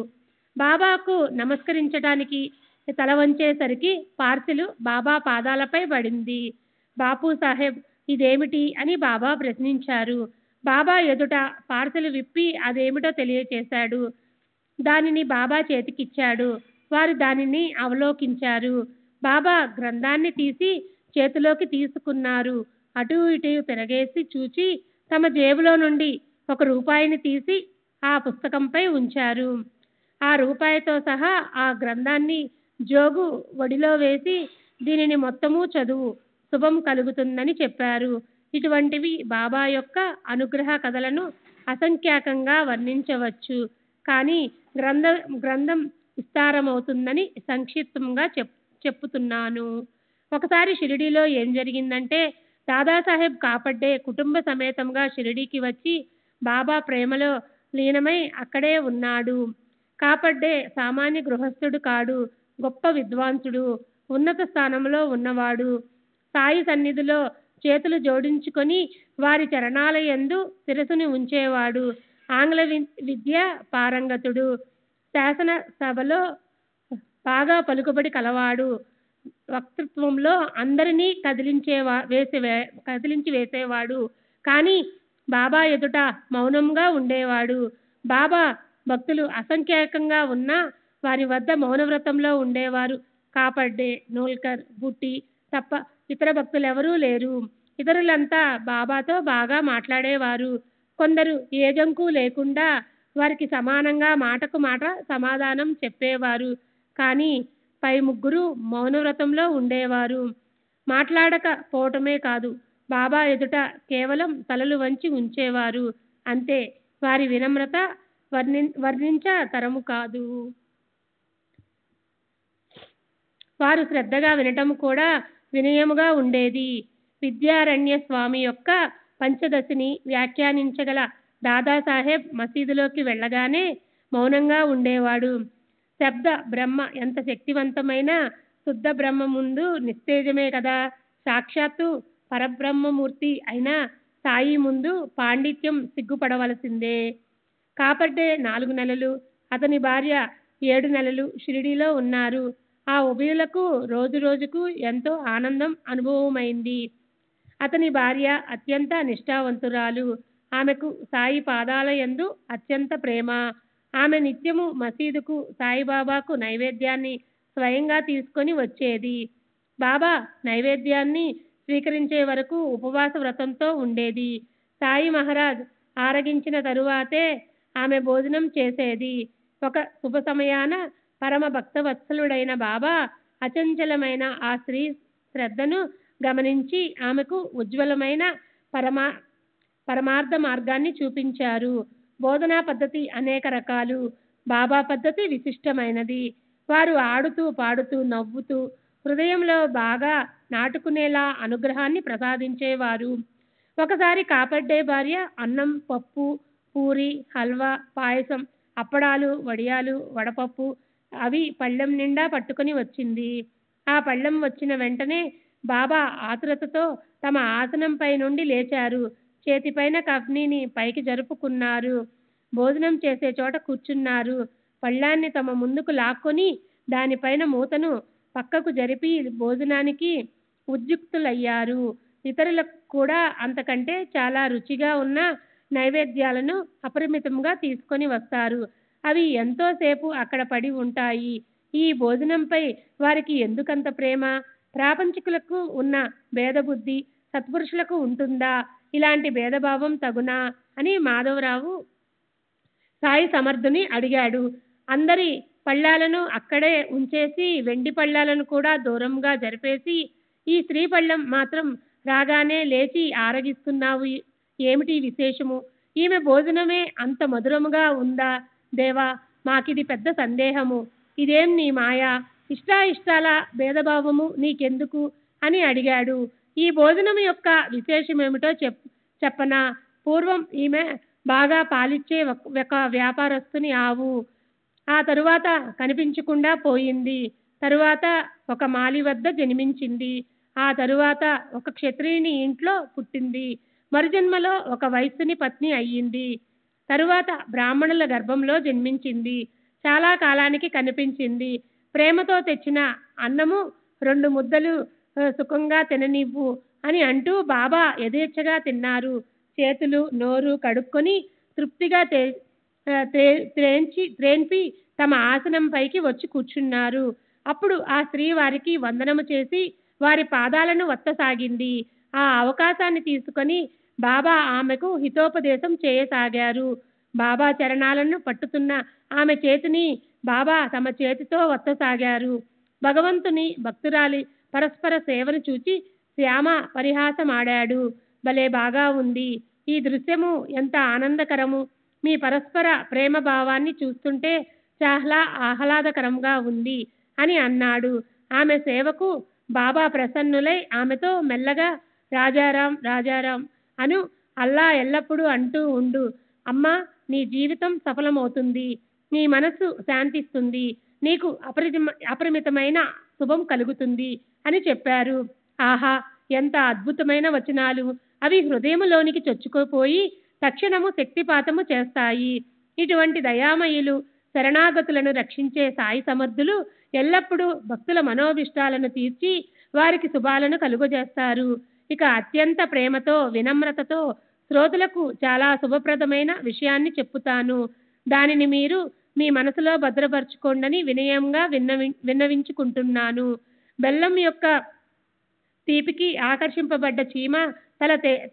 బాబాకు నమస్కరించడానికి తల వంచేసరికి పార్సిల్ బాబా పాదాలపై పడింది. బాపు సాహెబ్, ఇదేమిటి అని బాబా ప్రశ్నించారు. బాబా ఎదుట పార్సిల్ విప్పి అదేమిటో తెలియచేశాడు. దానిని బాబా చేతికిచ్చాడు. వారు దానిని అవలోకించారు. బాబా గ్రంథాన్ని తీసి చేతిలోకి తీసుకున్నారు. అటు ఇటు తిరగేసి చూచి తమ జేబులో నుండి ₹1 తీసి ఆ పుస్తకంపై ఉంచారు. ఆ రూపాయితో సహా ఆ గ్రంథాన్ని జోగు ఒడిలో వేసి దీనిని మొత్తము చదువు, శుభం కలుగుతుందని చెప్పారు. ఇటువంటివి బాబా యొక్క అనుగ్రహ కథలను అసంఖ్యాకంగా వర్ణించవచ్చు. కానీ గ్రంథం విస్తారమవుతుందని సంక్షిప్తంగా చెప్పుతున్నాను. ఒకసారి షిరిడీలో ఏం జరిగిందంటే, దాదాసాహెబ్ కాపడ్డే కుటుంబ సమేతంగా షిరిడీకి వచ్చి బాబా ప్రేమలో లీనమై అక్కడే ఉన్నాడు. కాపడ్డే సామాన్య గృహస్థుడు కాడు, గొప్ప విద్వాంసుడు, ఉన్నత స్థానంలో ఉన్నవాడు. సాయి సన్నిధిలో చేతులు జోడించుకొని వారి చరణాల యందు శిరసుని ఉంచేవాడు. ఆంగ్ల విద్య పారంగతుడు, శాసన సభలో బాగా పలుకుబడి కలవాడు, వక్తృత్వంలో అందరినీ కదిలించి వేసేవాడు. కానీ బాబా ఎదుట మౌనంగా ఉండేవాడు. బాబా భక్తులు అసంఖ్యాకంగా ఉన్నా వారి వద్ద మౌనవ్రతంలో ఉండేవారు. కాపడ్డే, నోల్కర్, బుట్టి తప్ప ఇతర భక్తులెవరూ లేరు. ఇతరులంతా బాబాతో బాగా మాట్లాడేవారు. కొందరు ఏ జంకు లేకుండా వారికి సమానంగా మాటకు మాట సమాధానం చెప్పేవారు. కానీ పై ముగ్గురు మౌనవ్రతంలో ఉండేవారు. మాట్లాడకపోవటమే కాదు, బాబా ఎదుట కేవలం తలలు వంచి ఉంచేవారు. అంతే. వారి వినమ్రత వర్ణించ తరము కాదు. వారు శ్రద్ధగా వినటం కూడా వినయముగా ఉండేది. విద్యారణ్య స్వామి యొక్క పంచదశిని వ్యాఖ్యానించగల దాదాసాహెబ్ మసీదులోకి వెళ్ళగానే మౌనంగా ఉండేవాడు. శబ్ద బ్రహ్మ ఎంత శక్తివంతమైన శుద్ధ బ్రహ్మ ముందు నిస్తేజమే కదా. సాక్షాత్తు పరబ్రహ్మమూర్తి అయిన సాయి ముందు పాండిత్యం సిగ్గుపడవలసిందే. కాపడ్డే 4 నెలలు, అతని భార్య 7 నెలలు షిరిడీలో ఉన్నారు. ఆ ఉభయులకు రోజు రోజుకు ఎంతో ఆనందం అనుభవమైంది. అతని భార్య అత్యంత నిష్ఠావంతురాలు. ఆమెకు సాయి పాదాల యందు అత్యంత ప్రేమ. ఆమె నిత్యము మసీదుకు సాయిబాబాకు నైవేద్యాన్ని స్వయంగా తీసుకొని వచ్చేది. బాబా నైవేద్యాన్ని స్వీకరించే వరకు ఉపవాస వ్రతంతో ఉండేది. సాయి మహారాజ్ ఆరగించిన తరువాతే ఆమె భోజనం చేసేది. ఒక శుభ సమయాన పరమ భక్తవత్సలుడైన బాబా అచంచలమైన ఆ స్త్రీ శ్రద్ధను గమనించి ఆమెకు ఉజ్వలమైన పరమార్థ మార్గాన్ని చూపించారు. బోధనా పద్ధతి అనేక రకాలు, బాబా పద్ధతి విశిష్టమైనది. వారు ఆడుతూ పాడుతూ నవ్వుతూ హృదయంలో బాగా నాటుకునేలా అనుగ్రహాన్ని ప్రసాదించేవారు. ఒకసారి కాపడ్డే భార్య అన్నం, పప్పు, పూరి, హల్వా, పాయసం, అప్పడాలు, వడియాలు, వడపప్పు అవి పళ్ళెం నిండా పట్టుకొని వచ్చింది. ఆ పళ్ళెం వచ్చిన వెంటనే బాబా ఆతురతతో తమ ఆసనంపై నుండి లేచారు. చేతిపైన కఫ్నీని పైకి జరుపుకున్నారు. భోజనం చేసే చోట కూర్చున్నారు. పళ్ళాన్ని తమ ముందుకు లాక్కొని దానిపైన మూతను పక్కకు జరిపి భోజనానికి ఉద్యుక్తులయ్యారు. ఇతరులకు కూడా అంతకంటే చాలా రుచిగా ఉన్న నైవేద్యాలను అపరిమితంగా తీసుకొని వస్తారు. అవి ఎంతోసేపు అక్కడ పడి ఉంటాయి. ఈ భోజనంపై వారికి ఎందుకంత ప్రేమ? ప్రాపంచికులకు ఉన్న భేదబుద్ధి సత్పురుషులకు ఉంటుందా? ఇలాంటి భేదభావం తగునా అని మాధవరావు సాయి సమర్థుని అడిగాడు. అందరి పళ్ళాలను అక్కడే ఉంచేసి వెండి పళ్ళాలను కూడా దూరంగా జరిపేసి, ఈ స్త్రీ పళ్ళెం మాత్రం రాగానే లేచి ఆరగిస్తున్నావు, ఏమిటి విశేషము? ఈమె భోజనమే అంత మధురముగా ఉందా? దేవా, మాకిది పెద్ద సందేహము. ఇదేం నీ మాయా? ఇష్టాయిష్టాల భేదభావము నీకెందుకు అని అడిగాడు. ఈ భోజనం యొక్క విశేషం ఏమిటో చెప్పనా? పూర్వం ఈమె బాగా పాలిచ్చే ఒక వ్యాపారస్తుని ఆవు. ఆ తరువాత కనిపించకుండా పోయింది. తరువాత ఒక మాలి వద్ద జన్మించింది. ఆ తరువాత ఒక క్షత్రియుని ఇంట్లో పుట్టింది. మరుజన్మలో ఒక వైశ్యుని పత్ని అయ్యింది. తరువాత బ్రాహ్మణుల గర్భంలో జన్మించింది. చాలా కాలానికి కనిపించింది. ప్రేమతో తెచ్చిన అన్నము 2 ముద్దలు సుఖంగా తిననివ్వు అని అంటూ బాబా యథేచ్ఛగా తిన్నారు. చేతులు నోరు కడుక్కొని తృప్తిగా త్రేన్పి తమ ఆసనం పైకి వచ్చి కూర్చున్నారు. అప్పుడు ఆ స్త్రీ వారికి వందనము చేసి వారి పాదాలను వత్తసాగింది. ఆ అవకాశాన్ని తీసుకొని బాబా ఆమెకు హితోపదేశం చేయసాగారు. బాబా చరణాలను పట్టుతున్న ఆమె చేతిని బాబా తమ చేతితో వత్తసాగారు. భగవంతుని భక్తురాలి పరస్పర సేవను చూచి శ్యామ పరిహాసమాడాడు. భలే బాగా ఉంది. ఈ దృశ్యము ఎంత ఆనందకరము. మీ పరస్పర ప్రేమ భావాన్ని చూస్తుంటే చాలా ఆహ్లాదకరంగా ఉంది అని అన్నాడు. ఆమె సేవకు బాబా ప్రసన్నులై ఆమెతో మెల్లగా రాజారాం రాజారాం అను అల్లా ఎల్లప్పుడూ అంటూ ఉండు. అమ్మా, నీ జీవితం సఫలమవుతుంది. నీ మనస్సు శాంతిస్తుంది. నీకు అపరిమితమైన శుభం కలుగుతుంది అని చెప్పారు. ఆహా, ఎంత అద్భుతమైన వచనాలు. అవి హృదయంలోనికి చొచ్చుకుపోయి తక్షణము శక్తిపాతము చేస్తాయి. ఇటువంటి దయామయులు శరణాగతులను రక్షించే సాయి సమర్థులు ఎల్లప్పుడూ భక్తుల మనోభిష్టాలను తీర్చి వారికి శుభాలను కలుగజేస్తారు. ఇక అత్యంత ప్రేమతో వినమ్రతతో శ్రోతలకు చాలా శుభప్రదమైన విషయాన్ని చెప్పుతాను. దానిని మీరు మీ మనసులో భద్రపరచుకోండని వినయంగా విన్నవించుకుంటున్నాను. బెల్లం యొక్క తీపికి ఆకర్షింపబడ్డ చీమ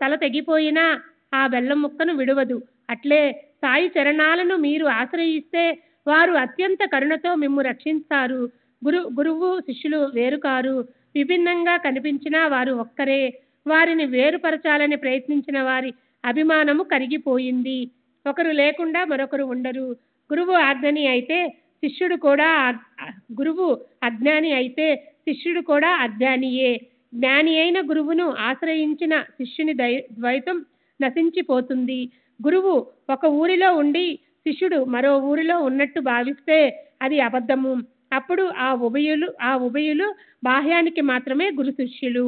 తల తెగిపోయినా ఆ బెల్లం ముక్కను విడువదు. అట్లే సాయి చరణాలను మీరు ఆశ్రయిస్తే వారు అత్యంత కరుణతో మిమ్ము రక్షిస్తారు. గురువు శిష్యులు వేరు కారు. విభిన్నంగా కనిపించినా వారు ఒక్కరే. వారిని వేరుపరచాలని ప్రయత్నించిన వారి అభిమానము కరిగిపోయింది. ఒకరు లేకుండా మరొకరు ఉండరు. గురువు అజ్ఞాని అయితే శిష్యుడు కూడా అజ్ఞానియే. జ్ఞాని అయిన గురువును ఆశ్రయించిన శిష్యుని ద్వైతం నశించిపోతుంది. గురువు ఒక ఊరిలో ఉండి శిష్యుడు మరో ఊరిలో ఉన్నట్టు భావిస్తే అది అబద్ధము. అప్పుడు ఆ ఉభయులు బాహ్యానికి మాత్రమే గురు శిష్యులు.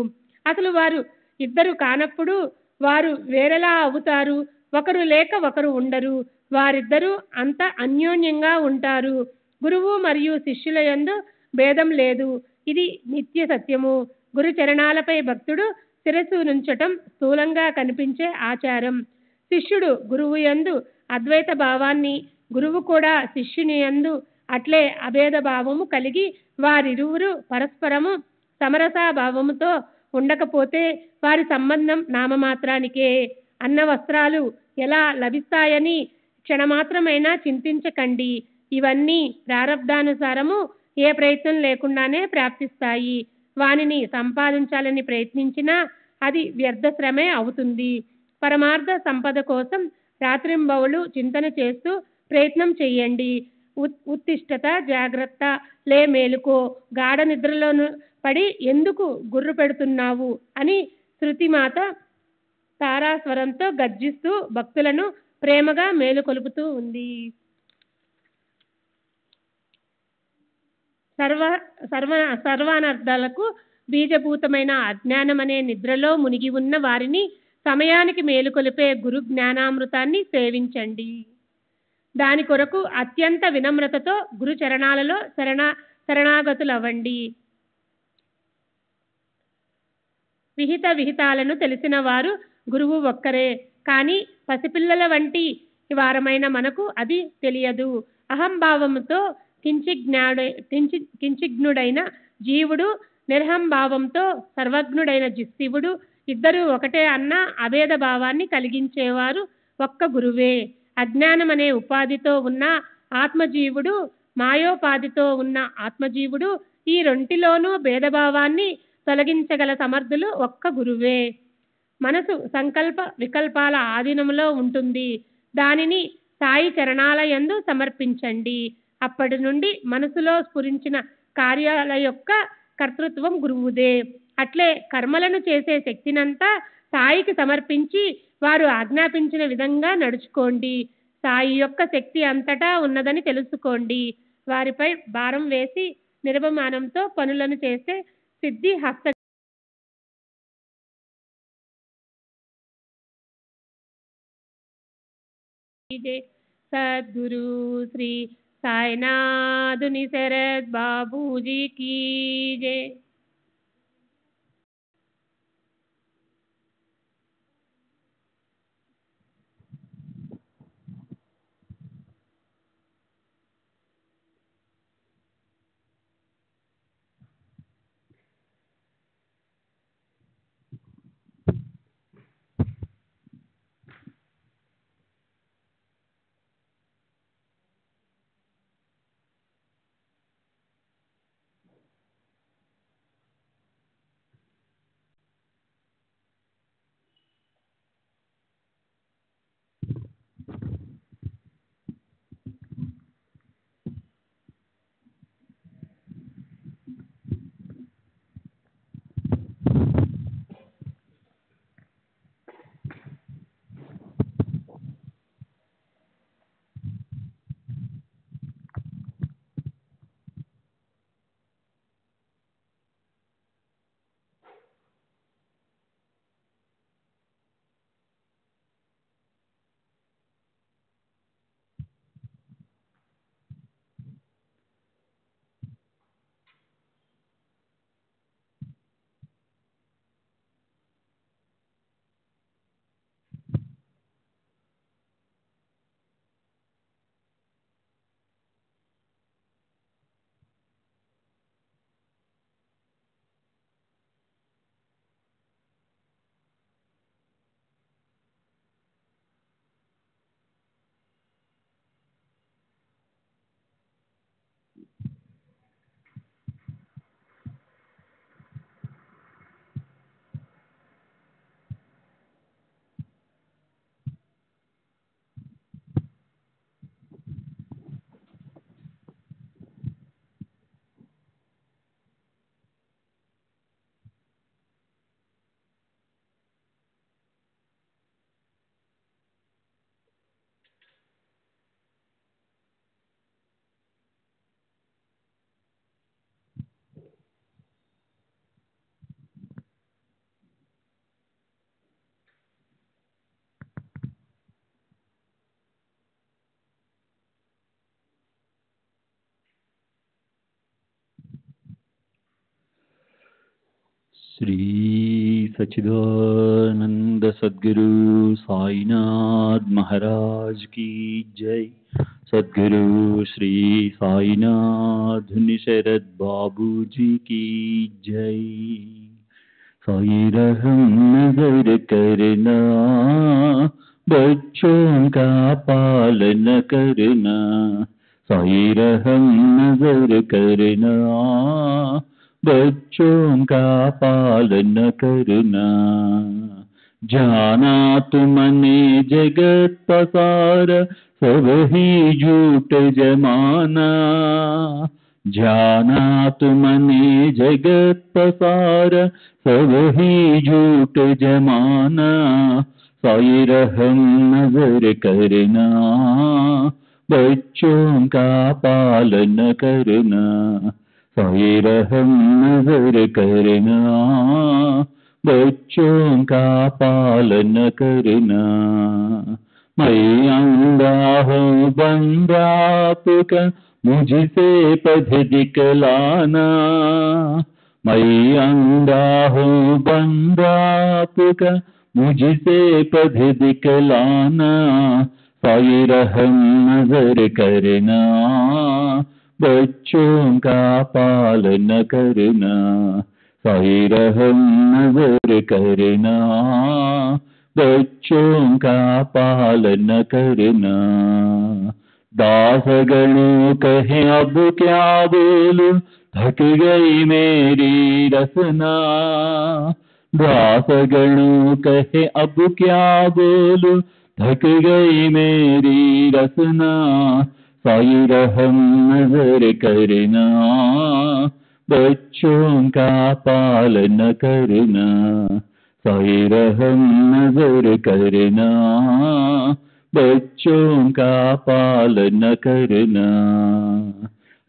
అసలు వారు ఇద్దరు కానప్పుడు వారు వేరేలా అవుతారు. ఒకరు లేక ఒకరు ఉండరు. వారిద్దరూ అంత అన్యోన్యంగా ఉంటారు. గురువు మరియు శిష్యుల యందు భేదం లేదు. ఇది నిత్య సత్యము. గురు చరణాలపై భక్తుడు శిరస్సు నుంచటం స్థూలంగా కనిపించే ఆచారం. శిష్యుడు గురువు యందు అద్వైత భావాన్ని, గురువు కూడా శిష్యుని యందు అట్లే అభేద భావము కలిగి వారిరువురు పరస్పరము సమరసాభావముతో ఉండకపోతే వారి సంబంధం నామమాత్రానికే. అన్న వస్త్రాలు ఎలా లభిస్తాయని క్షణమాత్రమైనా చింతించకండి. ఇవన్నీ ప్రారబ్ధానుసారము ఏ ప్రయత్నం లేకుండానే ప్రాప్తిస్తాయి. వానిని సంపాదించాలని ప్రయత్నించినా అది వ్యర్థ శ్రమే అవుతుంది. పరమార్థ సంపద కోసం రాత్రింబవళ్ళు చింతన చేస్తూ ప్రయత్నం చెయ్యండి. ఉత్తిష్టత, జాగ్రత్త, లే మేలుకో, గాఢ నిద్రలోను పడి ఎందుకు గుర్రు పెడుతున్నావు అని శృతిమాత తారాస్వరంతో గర్జిస్తూ భక్తులను ప్రేమగా మేలుకొలుపుతూ ఉంది. సర్వానర్థాలకు బీజభూతమైన అజ్ఞానమనే నిద్రలో మునిగి ఉన్న వారిని సమయానికి మేలుకొలిపే గురు జ్ఞానామృతాన్ని సేవించండి. దాని కొరకు అత్యంత వినమ్రతతో గురు చరణాలలో శరణాగతులవ్వండి. విహితాలను తెలిసిన వారు గురువు ఒక్కరే. కానీ పసిపిల్లల వంటి వారమైన మనకు అది తెలియదు. అహంభావంతో కించిజ్ఞుడైన జీవుడు, నిర్హంభావంతో సర్వజ్ఞుడైన శివుడు ఇద్దరూ ఒకటే అన్న అభేద భావాన్ని కలిగించేవారు ఒక్క గురువే. అజ్ఞానమనే ఉపాధితో ఉన్న ఆత్మజీవుడు, మాయోపాధితో ఉన్న ఆత్మజీవుడు, ఈ రెంటిలోనూ భేదభావాన్ని తొలగించగల సమర్థులు ఒక్క గురువే. మనసు సంకల్ప వికల్పాల ఆధీనంలో ఉంటుంది. దానిని సాయి చరణాల యందు సమర్పించండి. అప్పటి నుండి మనసులో స్ఫురించిన కార్యాల యొక్క కర్తృత్వం గురువుదే. అట్లే కర్మలను చేసే శక్తినంతా సాయికి సమర్పించి వారు ఆజ్ఞాపించిన విధంగా నడుచుకోండి. సాయి యొక్క శక్తి అంతటా ఉన్నదని తెలుసుకోండి. వారిపై భారం వేసి నిర్వమానంతో పనులను చేస్తే సిద్ధి హస్త సద్గురు శ్రీ సాయినాథుని శరత్ బాబూజీ కీ జై. श्री सच्चिदानंद सद्गुरु साईनाथ महाराज की जय. सद्गुरु श्री साईनाथ निशरद बाबूजी की जय. साई रहम नजर करना, बच्चों का पालन करना. साई रहम नजर करना, बच्चों का पालन करना. जाना तुमने जगत पसार, सब ही झूठ जमाना. जाना तुमने जगत पसार, सब ही झूठ जमाना. साई रहम नजर करना, बच्चों का पालन करना. साई रहम नजर करना, बच्चों का पालन करना. मैं अंधा हूँ बंदा आपका, मुझसे पथ दिखलाना. मैं अंधा हूँ बंदा आपका, मुझसे पथ दिखलाना. साई रहम नजर करना, बच्चों का पालन करना. साई रहम नजर करना, बच्चों का पालन करना. दास गणों कहे अब क्या बोलूं, थक गई मेरी रसना. दास गणों कहे अब क्या बोलूं, थक गई मेरी रसना. साई रहम नजर करना, बच्चों का पालन करना, साई रहम नजर करना, बच्चों का पालन करना,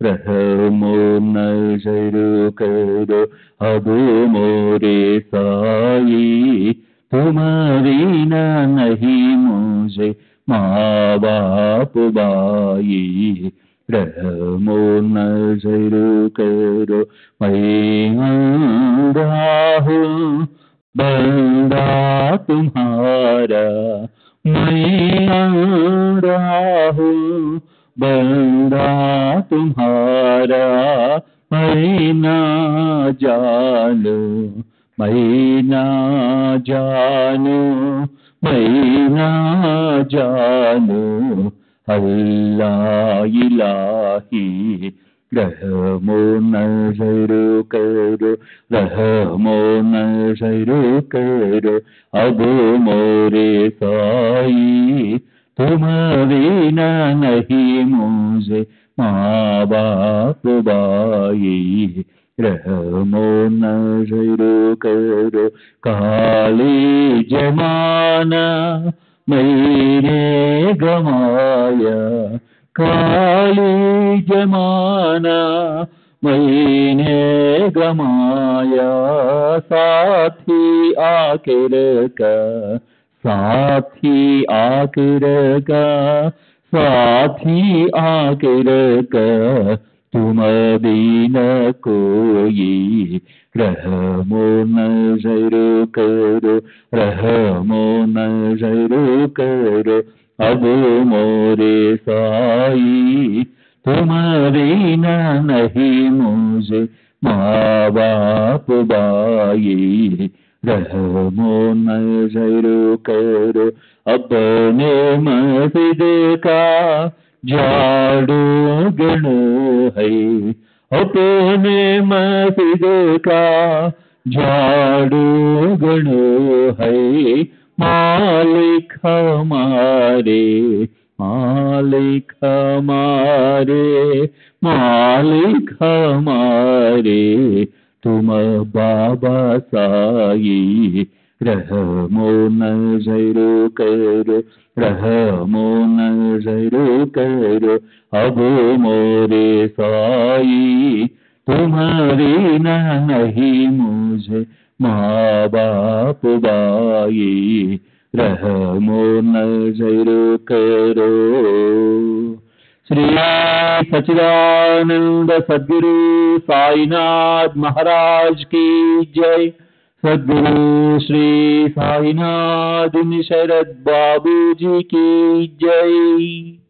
रहमो नजर करो अब मोरे साई, तुम्हारी ना नहीं मुझे माँ बाप भाई, रहमो नजर करो मैं अंधा हूँ बंदा तुम्हारा, मैं अंधा हूँ बंदा तुम्हारा, मैं ना जानू मैं ना जानू मैं ना जानू अल्लाह इलाही, रहमो नजर करो रहमो नजर करो अब मोरे साई, तुम्हारी ना नहीं मुझे माँ बाप भाई, रहमो नजर करो काली जमाना मैंने गमाया, काली जमाना मैंने गमाया, साथी आखिर का साथी आखिर का साथी आखिर का, तुम बिना कोई, रहमो नजर करो रहमो नजर करो अब मोरे साई, तुम्हारी ना नहीं मुझे माँ बाप भाई, रहमो नजर करो अपने मस्जिद का झाड़ू गणो है, अपने मस्जिद का झाड़ू गणो है, मालिक हमारे मालिक हमारे मालिक हमारे, तुम बाबा साई, रहमो नजर करो रहमो नजर करो अब मोरे साई, तुम्हारी ना नहीं मुझे माँ बाप भाई, रहमो नजर करो। श्री सच्चिदानंद सद्गुरु साईनाथ महाराज की जय। सद्गुरु श्री साईनाथ शरद बाबू जी की जय।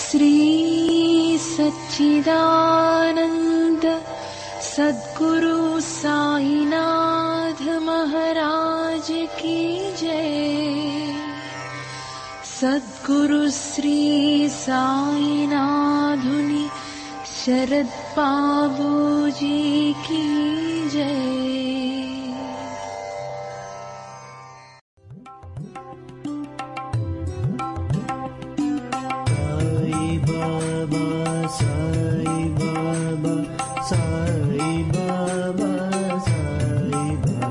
श्री सच्चिदानंद सद्गुरु साईनाथ महाराज की जय। सद्गुरु श्री साईनाथुनि शरद बाबू जी की जय। साई बाबा साई बाबा साई बाबा